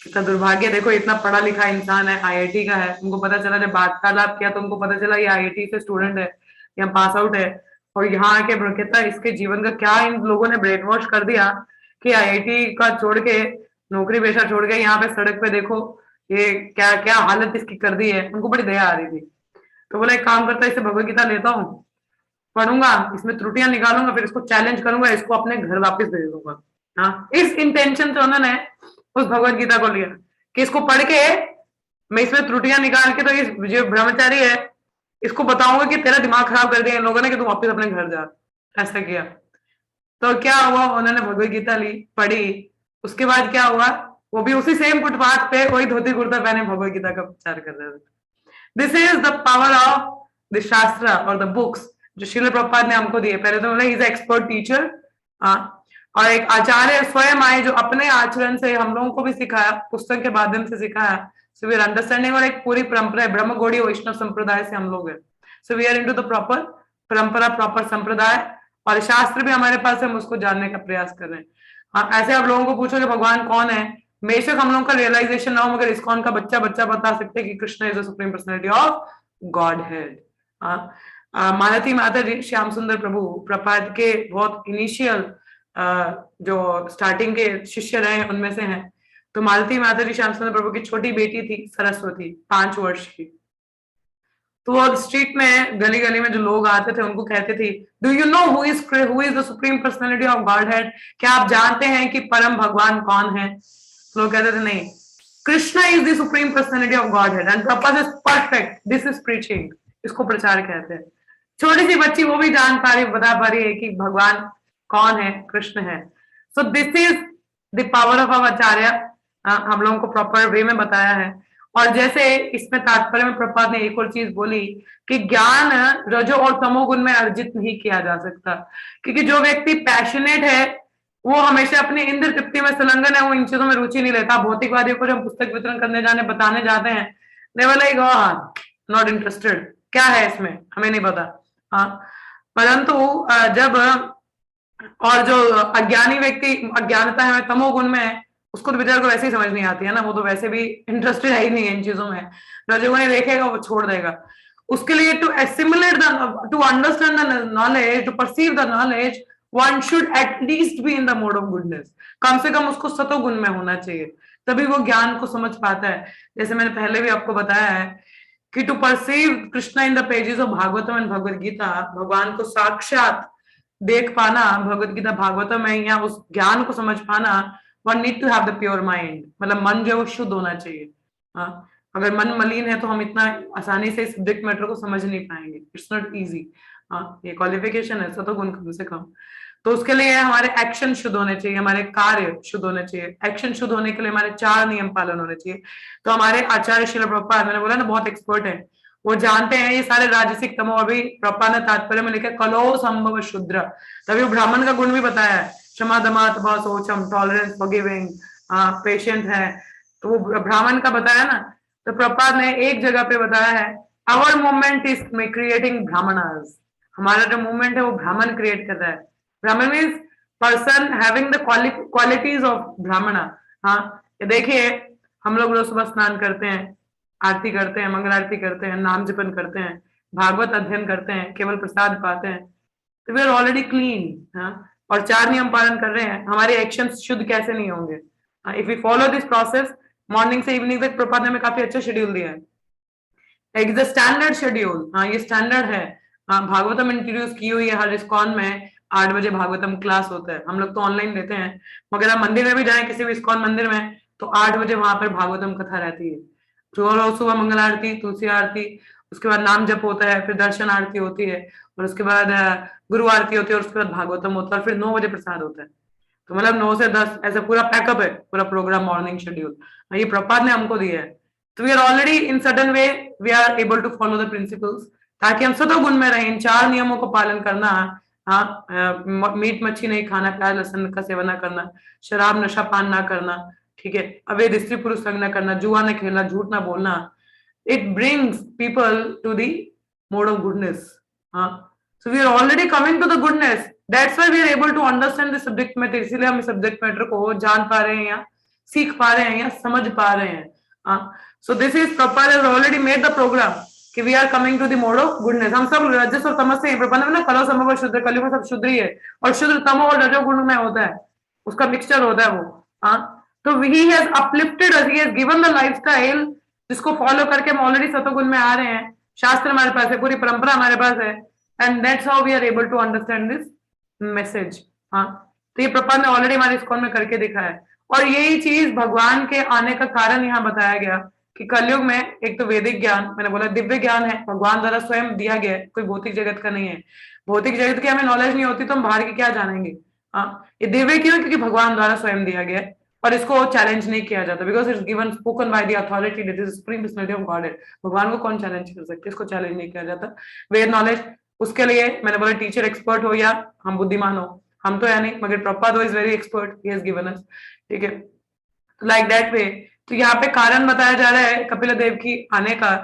कितना दुर्भाग्य, देखो इतना पढ़ा लिखा इंसान है, आईआईटी का है। उनको पता चला, जब वार्तालाप किया तो उनको पता चला ये आईआईटी से स्टूडेंट है, यहाँ पास आउट है, और यहाँ आके कहता इसके जीवन का क्या इन लोगों ने ब्रेन वॉश कर दिया कि आईआईटी का छोड़ के, नौकरी पेशा छोड़ के यहाँ पे सड़क पे देखो ये क्या क्या हालत इसकी कर दी है। उनको बड़ी दया आ रही थी, तो बोला एक काम करता है, इसे भगवत गीता लेता हूँ, पढ़ूंगा, इसमें त्रुटियां निकालूंगा, फिर इसको चैलेंज करूंगा, इसको अपने घर वापस भेज दूंगा। हाँ, इस इंटेंशन से उन्होंने उस भगवत गीता को लिया कि इसको पढ़ के मैं इसमें त्रुटियां निकाल के तो इस जो ब्रह्मचारी है इसको बताऊंगा कि तेरा दिमाग खराब कर दिया इन लोगों ने, कि तू वापस अपने घर जा। ऐसा किया तो क्या हुआ, उन्होंने भगवत गीता ली, पढ़ी, उसके बाद क्या हुआ, वो भी उसी सेम फुटपाथ पे वही धोती कुर्ता पहने भगवत गीता का प्रचार कर रहे थे। This is the power of the शास्त्र और द बुक्स जो श्रील प्रभुपाद ने हमको दिए। पहले तो बोला ही इज एक्सपर्ट टीचर, और एक आचार्य स्वयं आए जो अपने आचरण से हम लोगों को भी सिखाया, पुस्तक के माध्यम से सिखाया। सो वी आर अंडरस्टैंडिंग, और एक पूरी परंपरा है, ब्रह्म गौड़ी वैष्णव संप्रदाय से हम लोग हैं। So we are into the proper parampara, proper sampradaya, और शास्त्र भी हमारे पास है, हम उसको जानने का प्रयास कर रहे हैं। हाँ, ऐसे आप लोगों को पूछोगे भगवान कौन है, बेशक हम लोगों का रियलाइजेशन ना हो, मगर इस्कॉन का बच्चा बता सकते हैं कि Krishna is the supreme personality of godhead. Malati Mata ji Shyam सुंदर प्रभु प्रपाद के बहुत इनिशियल जो स्टार्टिंग के शिष्य रहे उनमें से हैं। तो मालती माता जी श्याम सुंदर प्रभु की छोटी बेटी थी सरस्वती, 5 वर्ष की। तो वो स्ट्रीट में गली गली में जो लोग आते थे उनको कहते थे, do you know who is the supreme personality of God head, क्या आप जानते हैं कि परम भगवान कौन है? लोग कहते थे नहीं, Krishna is the supreme personality of God head and Prabhupada is perfect, this is preaching, इसको प्रचार कहते हैं। छोटी सी बच्ची वो भी जान पा रही, बता पा रही है कि भगवान कौन है, कृष्ण है। So this is the power of our acharya, हम लोगों को प्रॉपर वे में बताया है। और जैसे इसमें तात्पर्य में प्रभुपाद ने एक और चीज बोली कि ज्ञान रजो और तमोगुण में अर्जित नहीं किया जा सकता, क्योंकि जो व्यक्ति पैशनेट है वो हमेशा अपने इंद्र तृप्ति में संलग्न है, वो इन चीजों में रुचि नहीं लेता। भौतिकवादियों को जब पुस्तक वितरण करने जाने बताने जाते हैं, दे वर लाइक नॉट इंटरेस्टेड, क्या है इसमें हमें नहीं पता। हाँ, परंतु जब और जो अज्ञानी व्यक्ति अज्ञानता है तमोगुण में है, उसको तो बेचारे को वैसे ही समझ नहीं आती है ना, वो तो वैसे भी इंटरेस्टेड है ही नहीं है इन चीजों में। रजोगुणी देखेगा वो छोड़ देगा। उसके लिए to assimilate the, to understand the knowledge, to perceive the knowledge, one should at least be in the mode of goodness. कम से कम उसको सतोगुण में होना चाहिए, तभी वो ज्ञान को समझ पाता है। जैसे मैंने पहले भी आपको बताया है कि to perceive Krishna in the pages of Bhagavatam and Bhagavad Gita, भगवान को साक्षात देख पाना भगवत गीता भागवतम में या उस ज्ञान को समझ पाना, one need to have the pure mind, मतलब मन जो है वो शुद्ध होना चाहिए। हाँ, अगर मन मलिन है तो हम इतना आसानी से इस सब्जेक्ट मैटर को समझ नहीं पाएंगे, इट्स नॉट इजी। हाँ, ये क्वालिफिकेशन है सतोगुण कम से कम। तो उसके लिए हमारे एक्शन शुद्ध होने चाहिए, हमारे कार्य शुद्ध होने चाहिए। एक्शन शुद्ध होने के लिए हमारे 4 नियम पालन होने चाहिए। तो हमारे आचार्य श्रील प्रभुपाद, मैंने बोला ना बहुत एक्सपर्ट है, वो जानते हैं ये सारे राजसिक तमो। अभी प्रभुपाद ने तात्पर्य में लिखा कलो संभव शुद्र, तभी वो ब्राह्मण का गुण भी बताया है, क्षमा दमा तपा शौचम, टॉलरेंस, फॉरगिविंग, पेशेंट है, तो वो ब्राह्मण का बताया ना। तो प्रभुपाद ने एक जगह पे बताया है, our movement is creating brahmanas, हमारा जो मूवमेंट है वो ब्राह्मण क्रिएट कर रहा है। ब्राह्मण means person having the qualities of ब्राह्मणा। हाँ, देखिए हम लोग रोज सुबह स्नान करते हैं, आरती करते हैं, मंगल आरती करते हैं, नाम जपन करते हैं, भागवत अध्ययन करते हैं, केवल प्रसाद पाते हैं, तो वी आर ऑलरेडी क्लीन। हाँ, और 4 नियम पालन कर रहे हैं, हमारे एक्शंस शुद्ध कैसे नहीं होंगे? If we follow this process, morning से इवनिंग तक प्रभुपाद ने हमें काफी अच्छा शेड्यूल दिया है, एक द स्टैंडर्ड शेड्यूल। हाँ, ये स्टैंडर्ड है। हाँ, भागवतम इंट्रोड्यूस की हुई है हर इस्कॉन में, 8 बजे भागवतम क्लास होता है। हम लोग तो ऑनलाइन लेते हैं, मगर आप मंदिर में भी जाएं, किसी भी इस्कॉन मंदिर में, तो 8 बजे वहां पर भागवतम कथा रहती है। रोज सुबह मंगल आरती, तुलसी आरती, उसके बाद नाम जप होता है, फिर दर्शन आरती होती है, और उसके बाद गुरु आरती होती है, और उसके बाद भागवतम होता है, और फिर 9 बजे प्रसाद होता है। तो मतलब 9 से 10 ऐसा पूरा पैकअप है, पूरा प्रोग्राम, मॉर्निंग शेड्यूल ये प्रभुपाद ने हमको दिया है। तो we are already in sudden way we are able to follow the principles, ताकि हम सतो गुण में रहें। इन 4 नियमों को पालन करना, हाँ, मीट मच्छी नहीं खाना, प्याज लहसुन का सेवन ना करना, शराब नशा पान ना करना, ठीक है, अवैध स्त्री पुरुष संग न करना, जुआ न खेलना, झूठ ना बोलना, it brings people to the mode of goodness. So we are already coming to the goodness. That's why we are able to understand the subject matter. इसीलिए हम इस subject matter को जान पा रहे हैं, या सीख पा रहे हैं, या समझ पा रहे हैं। So this is Prabhupada has already made the program कि we are coming to the mode of goodness. हम सब रजस और तमस से हैं। प्रभुपाद ने ना कलो संभव शुद्ध, कलयुग में सब शुद्ध ही है, और शुद्ध तमो और रजोगुण में होता है, उसका मिक्सचर होता है वो। तो he has uplifted us, he has given the lifestyle जिसको फॉलो करके हम ऑलरेडी सतोगुण में आ रहे हैं। शास्त्र हमारे पास है, पूरी परंपरा हमारे पास है, and that's how we are able to understand this message. हाँ, तो ये प्रभुपाद ने ऑलरेडी हमारे इस्कॉन में करके दिखा है, और यही चीज भगवान के आने का कारण यहाँ बताया गया कि कलयुग में एक तो वैदिक ज्ञान, मैंने बोला दिव्य ज्ञान है, भगवान द्वारा स्वयं दिया गया है, कोई भौतिक जगत का नहीं है। भौतिक जगत की हमें नॉलेज नहीं होती तो हम बाहर की क्या जानेंगे। हाँ, ये दिव्य क्यों? क्योंकि भगवान द्वारा स्वयं दिया गया है, और इसको चैलेंज नहीं किया जाता, because it's given spoken by the authority that is supreme personality of godhead. भगवान को कौन चैलेंज कर सकते, इसको चैलेंज नहीं किया जाता। वेद नॉलेज, उसके लिए मैंने बोला टीचर एक्सपर्ट हो या हम बुद्धिमान हो, हम तो है नहीं, मगर Prabhupada is very expert, he has given us, ठीक है, लाइक दैट वे। तो यहाँ पे कारण बताया जा रहा है कपिल देव की आने का,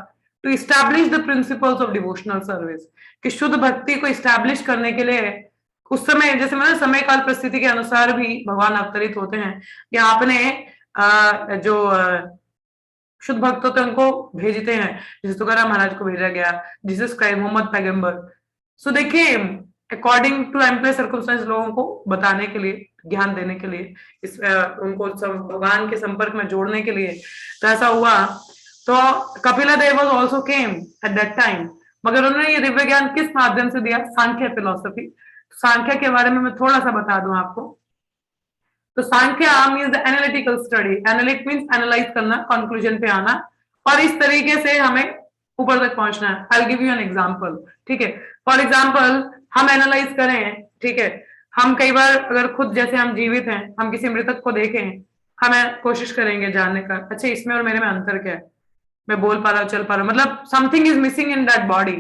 to establish the principles of devotional service, कि शुद्ध भक्ति को इस्टेब्लिश करने के लिए उस समय, जैसे मैंने समय काल परिस्थिति के अनुसार भी भगवान अवतरित होते हैं, या आपने जो शुद्ध भक्त होते हैं उनको भेजते हैं, जैसे तुकाराम महाराज को भेजा गया, जीसस क्राइस्ट, मोहम्मद पैगंबर। सो देखिए, अकॉर्डिंग टू एम्प्लॉय सर्कमस्टेंस, लोगों को बताने के लिए, ज्ञान देने के लिए, इस उनको भगवान के संपर्क में जोड़ने के लिए, तो ऐसा हुआ। तो Kapila Dev was also came at that time, मगर उन्होंने ये दिव्य ज्ञान किस माध्यम से दिया? सांख्य फिलोसफी। सांख्य के बारे में मैं थोड़ा सा बता दूं आपको। तो Sankhya means the analytical study, analytic means analyse करना, कंक्लूजन पे आना, और इस तरीके से हमें ऊपर तक पहुंचना है। I will give you an example, ठीक है। फॉर एग्जांपल, हम एनालाइज करें, ठीक है, हम कई बार अगर खुद जैसे हम जीवित हैं, हम किसी मृतक को देखें, हमें कोशिश करेंगे जानने का, अच्छा इसमें और मेरे में अंतर क्या है, मैं बोल पा रहा हूँ, चल पा रहा हूँ, मतलब something is missing in that body.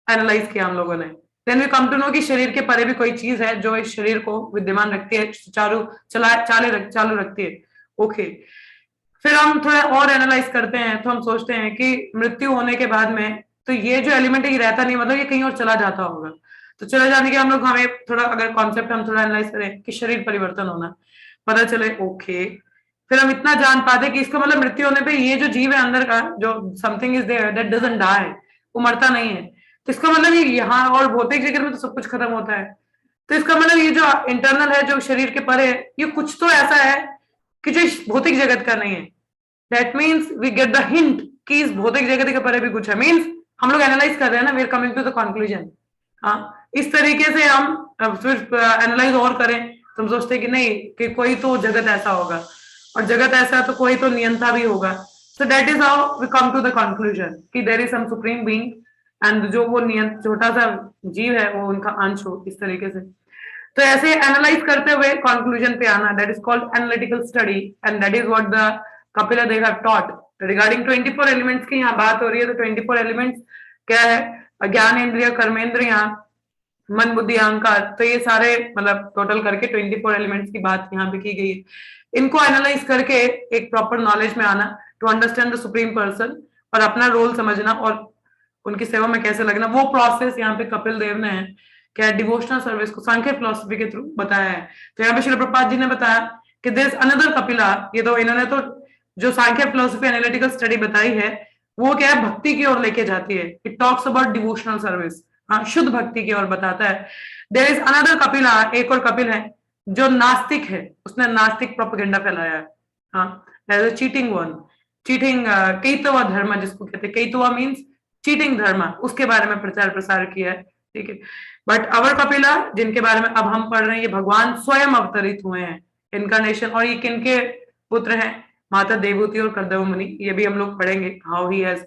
Analyze किया हम लोगों ने, then we come to know कि शरीर के परे भी कोई चीज है जो इस शरीर को विद्यमान रखती है, चालू रखती है। ओके, फिर हम थोड़ा और एनालाइज करते हैं, तो हम सोचते हैं कि मृत्यु होने के बाद में तो ये जो एलिमेंट है ये रहता नहीं, मतलब ये कहीं और चला जाता होगा। तो चले जाने के हम लोग, हमें थोड़ा अगर कॉन्सेप्ट हम थोड़ा एनालाइज करें कि शरीर परिवर्तन होना, पता चले ओके, फिर हम इतना जान पाते कि इसका मतलब मृत्यु होने पे ये जो जीव है अंदर का, जो something is there that doesn't die, वो मरता नहीं है। तो इसका मतलब ये यहाँ और भौतिक जगत में तो सब कुछ खत्म होता है, तो इसका मतलब ये जो इंटरनल है, जो शरीर के परे, ये कुछ तो ऐसा है कि जो भौतिक जगत का नहीं है। That means we get the hint कि इस भौतिक जगत के परे भी कुछ है। मीन्स हम लोग एनालाइज कर रहे हैं ना, we are coming to the conclusion हाँ, इस तरीके से हम अब सिर्फ एनालाइज और करें तो हम सोचते हैं कि नहीं, कि कोई तो जगत ऐसा होगा, और जगत ऐसा तो कोई तो नियंता भी होगा. So that is how we come to the conclusion कि there is some supreme being, and जो वो नियंत छोटा सा जीव है वो उनका अंश हो, इस तरीके से. तो ऐसे एनालाइज करते हुए कंक्लूजन पे आना, that is called analytical study, and that is what the Kapila Dev have taught regarding 24 elements की यहाँ बात हो रही है. तो 24 एलिमेंट्स क्या है? ज्ञान इंद्रिय, कर्मेंद्रियां, मन, बुद्धि, अहंकार. तो ये सारे मतलब टोटल करके 24 एलिमेंट्स की बात यहाँ पे की गई है. इनको एनालाइज करके एक प्रॉपर नॉलेज में आना, to understand the supreme person, और अपना रोल समझना और उनकी सेवा में कैसे लगना, वो प्रोसेस यहाँ पे कपिल देव ने क्या डिवोशनल सर्विस को सांख्य फिलोसफी के थ्रू बताया है. तो यहाँ पे श्री प्रभुपाद जी ने बताया कि देयर इज अनदर कपिला. ये तो इन्होंने तो जो सांख्य फिलोसफी एनालिटिकल स्टडी बताई है वो क्या है, भक्ति की ओर लेके जाती है. It talks about devotional service, हाँ, शुद्ध भक्ति की ओर बताता है. देयर इज अनदर कपिला, एक और कपिल है जो नास्तिक है, उसने नास्तिक प्रोपेगेंडा फैलाया है. हाँ, चीटिंग वन, चीटिंग केतवा धर्म जिसको कहते हैं, केतवा मीन्स चीटिंग धर्म, उसके बारे में प्रचार प्रसार किया है. ठीक है. बट अवर कपिला जिनके बारे में अब हम पढ़ रहे हैं, ये भगवान स्वयं अवतरित हुए हैं, इनकारनेशन. और ये किनके पुत्र हैं? माता देवहूति और कर्दम मुनि. ये भी हम लोग पढ़ेंगे, हाउ ही हैज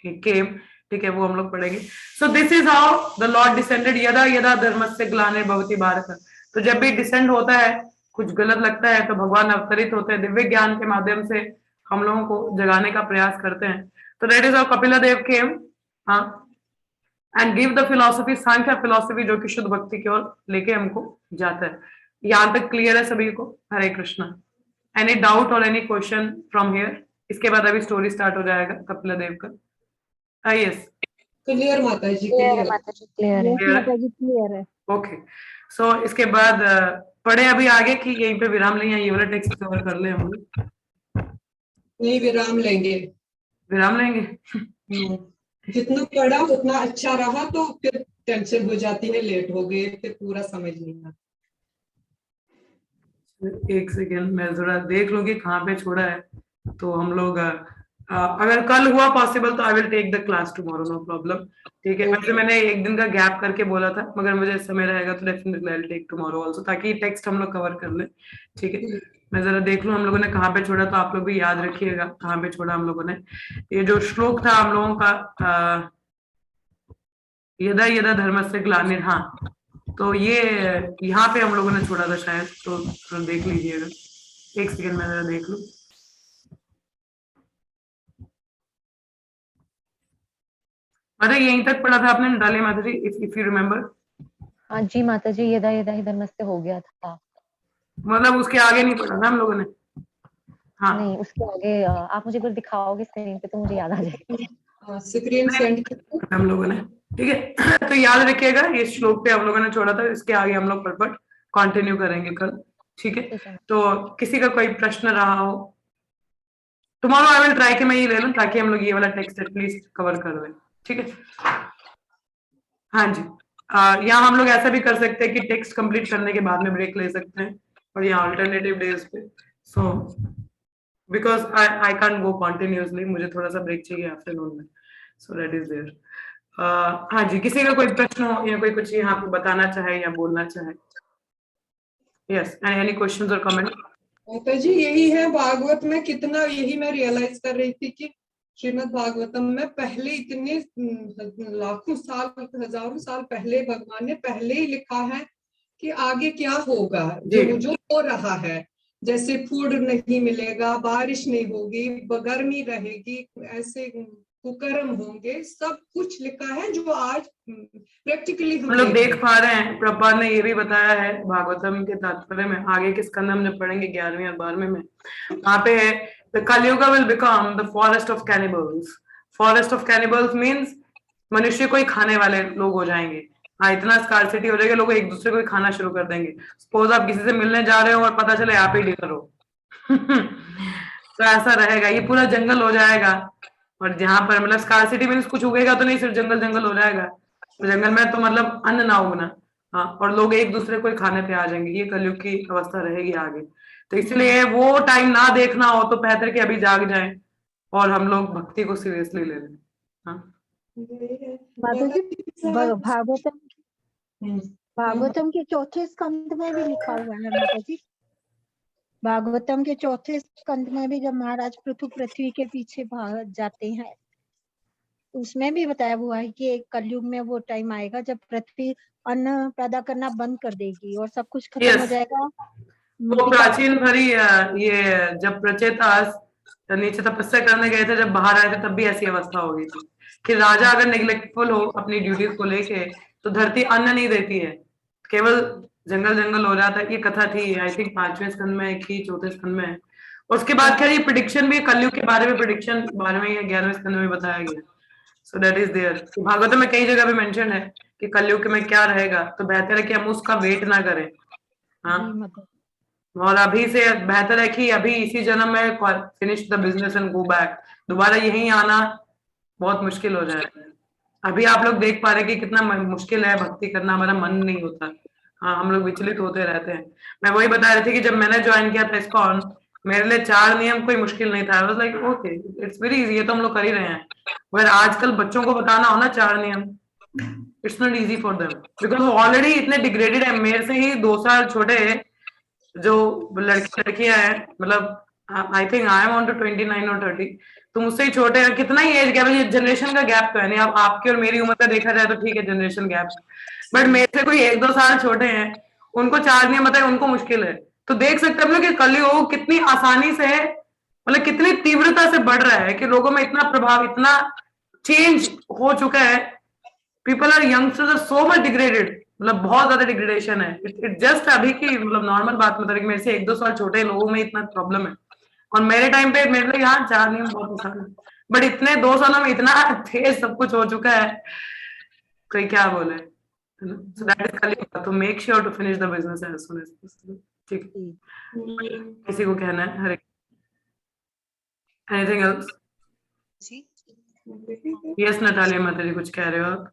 केम. ठीक है, वो हम लोग पढ़ेंगे. सो this is how the Lord descended यदा यदा धर्मस्य ग्लानिर्भवति भारत. तो जब भी डिसेंड होता है, कुछ गलत लगता है, तो भगवान अवतरित होते हैं, दिव्य ज्ञान के माध्यम से हम लोगों को जगाने का प्रयास करते हैं. तो दैट इज हाउ कपिला देव केम, हाँ, and give the philosophy, Sankhya philosophy, जो कि शुद्ध भक्ति की ओर लेके हमको जाता है. यहां तक क्लियर है सभी को? हरे कृष्णा. एनी डाउट और एनी क्वेश्चन फ्रॉम हियर? इसके बाद अभी स्टोरी स्टार्ट हो जाएगा कपिला देव का. यस, क्लियर माता जी, क्लियर है क्लियर. माता जी, क्लियर है। Clear है? माता जी क्लियर है। ओके. सो इसके बाद पढ़े अभी आगे कि यहीं पे विराम लें, या ये वाला टेक्स्ट कवर कर ले हम लोग? नहीं, विराम लेंगे. विराम लेंगे. जितना पढ़ा उतना अच्छा रहा, तो फिर टेंशन हो जाती है, लेट हो गए, फिर पूरा समझ नहीं आता. एक सेकेंड, मैं जरा देख लूंगी कहाँ पे छोड़ा है. तो हम लोग अगर कल हुआ पॉसिबल तो I will take the class tomorrow, no problem. ठीक है. वैसे मैंने एक दिन का गैप करके बोला था, मगर मुझे समय रहेगा तो definitely I will take tomorrow also, ताकि टेक्स्ट हम लोग कवर कर ले. ठीक है. मैं जरा देख लूं हम लोगों ने कहाँ पे छोड़ा, तो आप लोग भी याद रखिएगा कहाँ पे छोड़ा हम लोगों ने. ये जो श्लोक था हम लोगों का, यदा यदा धर्मस्य ग्लानिर्, हाँ, तो ये यहाँ पे हम लोगों ने छोड़ा था शायद. तो देख लीजिएगा. एक सेकेंड मैं जरा देख लूं. अरे यहीं तक पढ़ा था आपने डाले माता जी, इफ यू रिमेम्बर. हाँ जी माता जी, यदा यदा ही धर्मस्य हो गया था। मतलब उसके आगे नहीं पढ़ा ना हम लोगों ने? हाँ, नहीं, उसके आगे आप मुझे एक बार दिखाओगे स्क्रीन पे तो मुझे याद आ जाएगा। स्क्रीन सेंड कर. हम लोगों ने. ठीक है. तो याद रखिएगा ये श्लोक पे हम लोगों ने छोड़ा था, इसके आगे हम लोग पढ़ कंटिन्यू करेंगे कल. ठीक है. ठीक है। तो किसी का कोई प्रश्न रहा हो, टुमारो आई विल ट्राई कि मैं ये ले लूं, ताकि हम लोग ये वाला टेक्स्ट एटलीस्ट कवर कर दें. ठीक है. हाँ जी. यहाँ हम लोग ऐसा भी कर सकते हैं कि टेक्स्ट कंप्लीट करने के बाद में ब्रेक ले सकते हैं, और यहाँ अल्टरनेटिव डेज पे. So because I can't go continuously, मुझे थोड़ा सा ब्रेक चाहिए आफ्टरनून में. So that is there. हाँ जी, किसी का कोई प्रश्न हो या कोई कुछ यहाँ पे बताना चाहे या बोलना चाहे? यस, एनी क्वेश्चंस और कमेंट? माता जी यही है भागवत में कितना, यही मैं रियलाइज कर रही थी कि श्रीमद् भागवतम में पहले इतने लाखों साल, हजारों साल पहले भगवान ने पहले ही लिखा है कि आगे क्या होगा, जो हो रहा है. जैसे फूड नहीं मिलेगा, बारिश नहीं होगी, गर्मी रहेगी, ऐसे कुकर्म होंगे, सब कुछ लिखा है जो आज प्रैक्टिकली हम लोग देख पा रहे हैं. प्रभुपाद ने ये भी बताया है भागवतम के तात्पर्य में, आगे के स्कंद हम जब पढ़ेंगे 11वें और 12वें में, वहां पे है the Kalyuga will become the forest of cannibals. Forest of cannibals means मनुष्य को ही खाने वाले लोग हो जाएंगे. हाँ, इतना स्कार्सिटी हो जाएगा, लोग एक दूसरे को ही खाना शुरू कर देंगे. सपोज आप किसी से मिलने जा रहे हो और पता चले आप ही डिनर हो. तो ऐसा रहेगा, ये पूरा जंगल हो जाएगा. और जहां पर मतलब स्कार्सिटी मीन्स कुछ उगेगा तो नहीं, सिर्फ जंगल जंगल हो जाएगा. तो जंगल में तो मतलब अन्न ना उगना. हाँ, और लोग एक दूसरे को ही खाने पे आ जाएंगे. ये कलयुग की अवस्था रहेगी आगे. तो इसलिए वो टाइम ना देखना हो तो बेहतर कि अभी जाग जाएं और हम लोग भक्ति को सीरियसली ले लें. हाँ माता जी भागवतम भागवतम के चौथे स्कंद में भी लिखा हुआ है माता जी। भागवतम के चौथे स्कंद में भी जब महाराज पृथु पृथ्वी के पीछे भाग जाते हैं, उसमें भी बताया हुआ है कि एक कलयुग में वो टाइम आएगा जब पृथ्वी अन्न पैदा करना बंद कर देगी और सब कुछ खत्म हो Yes. जाएगा। वो प्राचीन भरी ये जब प्रचेतास नीचे तपस्या करने गए थे, जब बाहर आए थे तब भी ऐसी अवस्था हो गई थी कि राजा अगर निग्लेक्टफुल हो अपनी ड्यूटीज को लेके तो धरती अन्न नहीं देती है, केवल जंगल जंगल हो जाता है। ये कथा थी आई थिंक 5वें स्कंद में की, चौथे स्कंद में। उसके बाद खैर ये प्रिडिक्शन भी कलयुग के बारे में, प्रिडिक्शन 12वें या 11वें स्कंद में बताया गया। So that is there. Bhagavata में कई जगह भी मेंशन है कि कलयुग में क्या रहेगा, तो बेहतर है कि हम उसका वेट ना करें। हाँ, और अभी से बेहतर है कि अभी इसी जन्म में finish the business and go back. दोबारा यहीं आना बहुत मुश्किल हो जाएगा। अभी आप लोग देख पा रहे कि कितना मुश्किल है भक्ति करना, हमारा मन नहीं होता। हाँ, हम लोग विचलित होते रहते हैं। मैं वही बता रही थी कि जब मैंने ज्वाइन किया था ISKCON, मेरे लिए 4 नियम कोई मुश्किल नहीं था। I was like okay, it's very easy, ये तो हम लोग कर ही रहे हैं। मगर आजकल बच्चों को बताना हो ना 4 नियम, it's not easy for them because वो ऑलरेडी इतने डिग्रेडेड है। मेरे से ही 2 साल छोटे जो लड़के लड़कियां हैं, मतलब I think I am on to 29 और 30, तो मुझसे ही छोटे हैं। कितना ही एज गैप है, ये जनरेशन का गैप तो है नहीं। अब आपकी और मेरी उम्र का देखा जाए तो ठीक है जनरेशन गैप, बट मेरे से कोई 1-2 साल छोटे हैं, उनको 4 नियम बताए, उनको मुश्किल है। तो देख सकते हैं हम लोग कि कलयुग कितनी आसानी से, मतलब कितनी तीव्रता से बढ़ रहा है कि लोगों में इतना प्रभाव, इतना चेंज हो चुका है। People are youngsters are so much degraded, मतलब बहुत ज्यादा डिग्रेडेशन है। इट जस्ट अभी की मतलब नॉर्मल बात बता रही कि मेरे से 1-2 साल छोटे लोगों में इतना प्रॉब्लम है। और मेरे टाइम पे मेरे लिए यहाँ 4 नियम बहुत आसान है, बट इतने 2 सालों में इतना तेज सब कुछ हो चुका है, कोई क्या बोले। So that is Kali, to make sure to finish the business as soon as possible. ठीक है, किसी को कहना है हर एक, anything else? जी Yes, नटालिया माता जी कुछ कह रहे हो आप?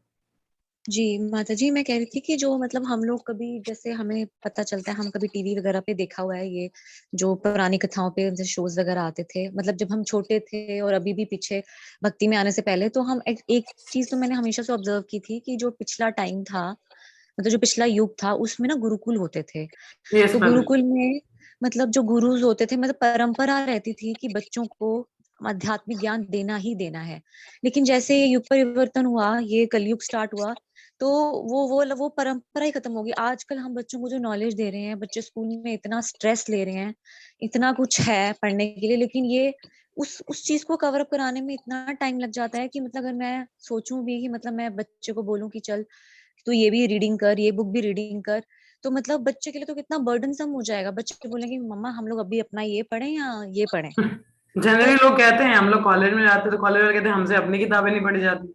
जी माता जी, मैं कह रही थी कि जो मतलब हम लोग कभी, जैसे हमें पता चलता है, हम कभी टीवी वगैरह पे देखा हुआ है ये जो पुरानी कथाओं पे जैसे शोज वगैरह आते थे, मतलब जब हम छोटे थे और अभी भी पीछे भक्ति में आने से पहले, तो हम एक चीज तो मैंने हमेशा से ऑब्जर्व की थी कि जो पिछला टाइम था, मतलब जो पिछला युग था, उसमें ना गुरुकुल होते थे। Yes, तो ma'am. गुरुकुल में मतलब जो गुरुज होते थे, मतलब परंपरा रहती थी कि बच्चों को आध्यात्मिक ज्ञान देना ही देना है। लेकिन जैसे ये युग परिवर्तन हुआ, ये कलयुग स्टार्ट हुआ, तो वो परंपरा ही खत्म होगी। आजकल हम बच्चों को जो नॉलेज दे रहे हैं, बच्चे स्कूल में इतना स्ट्रेस ले रहे हैं, इतना कुछ है पढ़ने के लिए, लेकिन ये उस चीज को कवर अप कराने में इतना टाइम लग जाता है कि मतलब अगर मैं सोचूं भी कि मतलब मैं बच्चे को बोलूं कि चल तो ये भी रीडिंग कर, ये बुक भी रीडिंग कर, तो मतलब बच्चे के लिए तो कितना बर्डनसम हो जाएगा। बच्चे बोलेंगे मम्मा हम लोग अभी अपना ये पढ़ें या ये पढ़ें। जनरली लोग कहते हैं, हम लोग कॉलेज में जाते तो कॉलेज वाले कहते हैं हमसे अपनी किताबें नहीं पढ़ी जाती।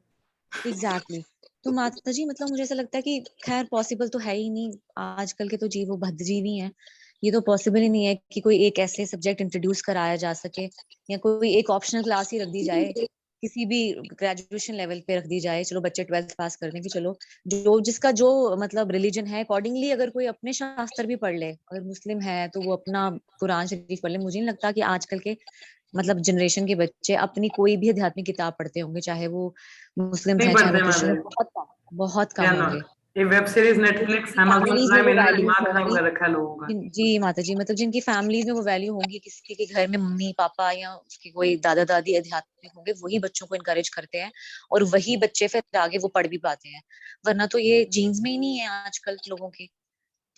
एग्जैक्टली तो माता जी मतलब मुझे ऐसा लगता है कि खैर पॉसिबल तो है ही नहीं, आजकल के तो जीव वो भद्रजीवी हैं। ये तो पॉसिबल ही नहीं है कि कोई एक ऐसे सब्जेक्ट इंट्रोड्यूस कराया जा सके, या कोई एक ऑप्शनल क्लास ही रख दी जाए, किसी भी ग्रेजुएशन लेवल पे रख दी जाए, चलो बच्चे 12th पास कर दें कि चलो जो जिसका जो मतलब रिलीजन है अकॉर्डिंगली, अगर कोई अपने शास्त्र भी पढ़ ले, अगर मुस्लिम है तो वो अपना कुरान शरीफ पढ़ ले। मुझे नहीं लगता कि आजकल के मतलब जनरेशन के बच्चे अपनी कोई भी आध्यात्मिक किताब पढ़ते होंगे, चाहे वो मुस्लिम नहीं है चाहे पढ़ते वो क्रिश्चियन है, माता, बहुत कम या होंगे। नॉट। ये वेब सीरीज, मतलब नेटफ्लिक्स, जिनकी Amazon फैमिलीज में प्राइम, वो इन्होंने वैल्यूज दिमाग खराब होंगी, कर रखा है लोगों का। जी माता जी, मतलब जिनकी फैमिलीज में वो वैल्यू होंगी, किसी के घर में मम्मी पापा या उसके कोई दादा दादी आध्यात्मिक होंगे, वही बच्चों को इनकरेज करते हैं और वही बच्चे फिर आगे वो पढ़ भी पाते हैं, वरना तो ये जीन्स में ही नहीं है आजकल लोगों के।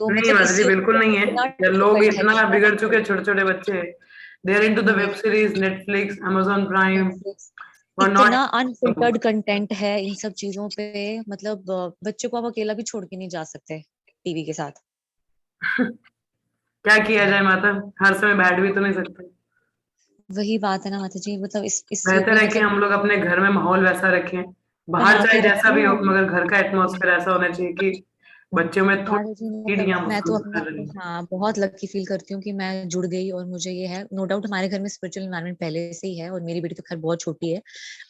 तो नहीं मतलब माता इस जी चीज बिल्कुल को नहीं है। कितना ये लोग डिफिकल्ट है, इतना कितना बिगड़ चुके हैं, difficult छोटे छोटे बच्चे, दे आर इनटू द है। Web series, Netflix, Amazon prime, Netflix और नॉट। इतना अनफिल्टर्ड कंटेंट है इन सब चीजों पे, मतलब बच्चे को आप अकेला भी छोड़ के नहीं जा सकते टीवी के साथ। क्या किया जाए माता, हर समय बैठ भी तो नहीं सकते। वही बात है ना माता जी, मतलब इस युग बेहतर में है कि मतलब हम लोग अपने घर में माहौल वैसा रखें, बाहर बना चाहे के जैसा भी हो, रखें। मगर घर का एटमॉस्फेयर ऐसा होना चाहिए कि बच्चों में माता जी थोड़ी मतलब सीढ़ियां मैं तो महसूस अपना कर रही। हाँ बहुत लकी फील करती हूँ कि मैं जुड़ गई, और मुझे ये है नो डाउट हमारे घर में स्पिरिचुअल एनवायरनमेंट पहले से ही है, और मेरी बेटी तो खैर बहुत छोटी है,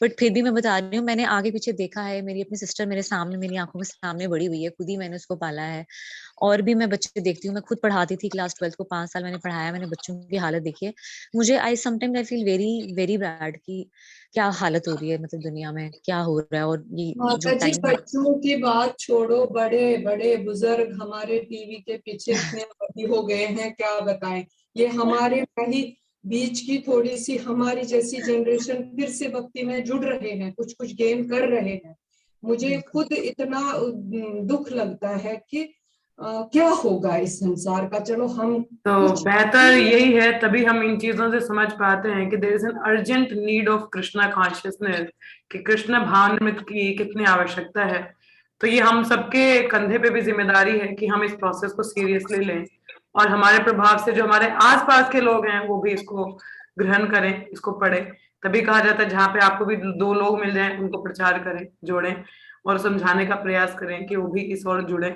बट फिर भी मैं बता रही हूँ मैंने आगे पीछे देखा है, मेरी अपनी सिस्टर मेरे सामने मेरी आंखों के सामने बड़ी हुई है, खुद ही मैंने उसको पाला है, और भी मैं बच्चे देखती हूँ, मैं खुद पढ़ाती थी क्लास 12 को, 5 साल मैंने पढ़ाया, मैंने बच्चों की हालत देखी है। मुझे sometimes I feel very very bad कि क्या हालत हो रही है, मतलब दुनिया में क्या हो रहा है। और ये माता जो जी, टाइम बच्चों की बात छोड़ो, बड़े बड़े बुजुर्ग हमारे टीवी के पीछे इतने बड़ी हो गए हैं, क्या बताएं। ये हमारे वही बीच की थोड़ी सी हमारी जैसी जनरेशन फिर से भक्ति में जुड़ रहे हैं, कुछ कुछ गेन कर रहे हैं। मुझे खुद इतना दुख लगता है कि क्या होगा इस संसार का। चलो हम तो बेहतर यही है, तभी हम इन चीजों से समझ पाते हैं कि there is an urgent need of Krishna consciousness, कि कृष्ण भावनामृत की कितनी आवश्यकता है। तो ये हम सबके कंधे पे भी जिम्मेदारी है कि हम इस प्रोसेस को सीरियसली लें, और हमारे प्रभाव से जो हमारे आसपास के लोग हैं वो भी इसको ग्रहण करें, इसको पढ़ें। तभी कहा जाता है जहाँ पे आपको भी 2 लोग मिल जाएं उनको प्रचार करें, जोड़ें और समझाने का प्रयास करें कि वो भी इस ओर जुड़े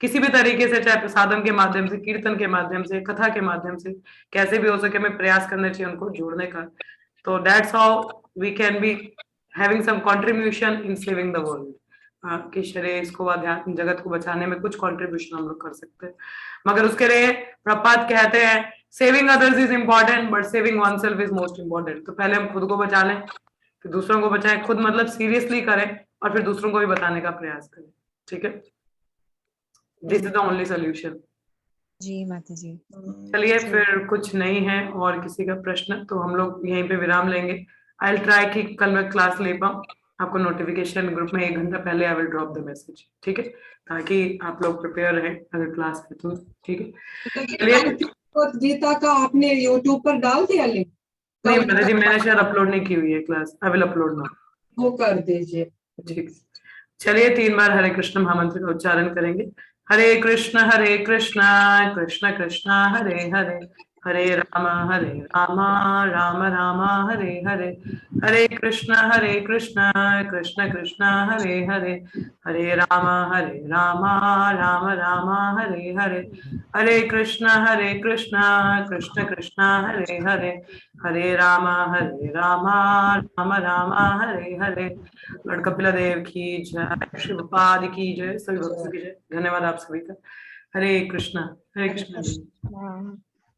किसी भी तरीके से, चाहे प्रसादम के माध्यम से, कीर्तन के माध्यम से, कथा के माध्यम से, कैसे भी हो सके हमें प्रयास करना चाहिए उनको जोड़ने का। तो that's how we can be having some contribution in saving the world, कि शरीर इसको अध्यात्म जगत को बचाने में कुछ कंट्रीब्यूशन हम लोग कर सकते हैं। मगर उसके लिए प्रपात कहते हैं saving others is important but saving one self is most important. तो पहले हम खुद को बचा लें, फिर दूसरों को बचाएं। खुद मतलब सीरियसली करें और फिर दूसरों को भी बताने का प्रयास करें। ठीक है, this is the only solution. जी माता जी। चलिए, फिर कुछ नहीं है और किसी का प्रश्न तो हम लोग यहीं पे विराम लेंगे। आई विल ट्राई कि कल मैं क्लास ले पाऊँ, आपको नोटिफिकेशन ग्रुप में 1 घंटा पहले I will drop the message, ठीक है, ताकि आप लोग प्रिपेयर रहें अगर क्लास है तो। ठीक है, चलिए। और गीता का आपने यूट्यूब पर डाल दिया लिंक? नहीं माता जी, मैंने शायद अपलोड नहीं की हुई है class, I will upload now. वो कर दीजिए। ठीक, चलिए 3 बार हरे कृष्ण महामंत्र का उच्चारण करेंगे। हरे कृष्ण कृष्ण कृष्ण हरे हरे, हरे राम राम राम हरे हरे, हरे कृष्ण कृष्ण कृष्ण हरे हरे, हरे राम राम राम हरे हरे, हरे कृष्ण कृष्ण कृष्ण हरे हरे, हरे राम राम राम हरे हरे। लॉर्ड कपिला देव की जय, श्री प्रभुपाद की जय, सभी भक्तों की जय। धन्यवाद आप सभी का। हरे कृष्णा। हाँ।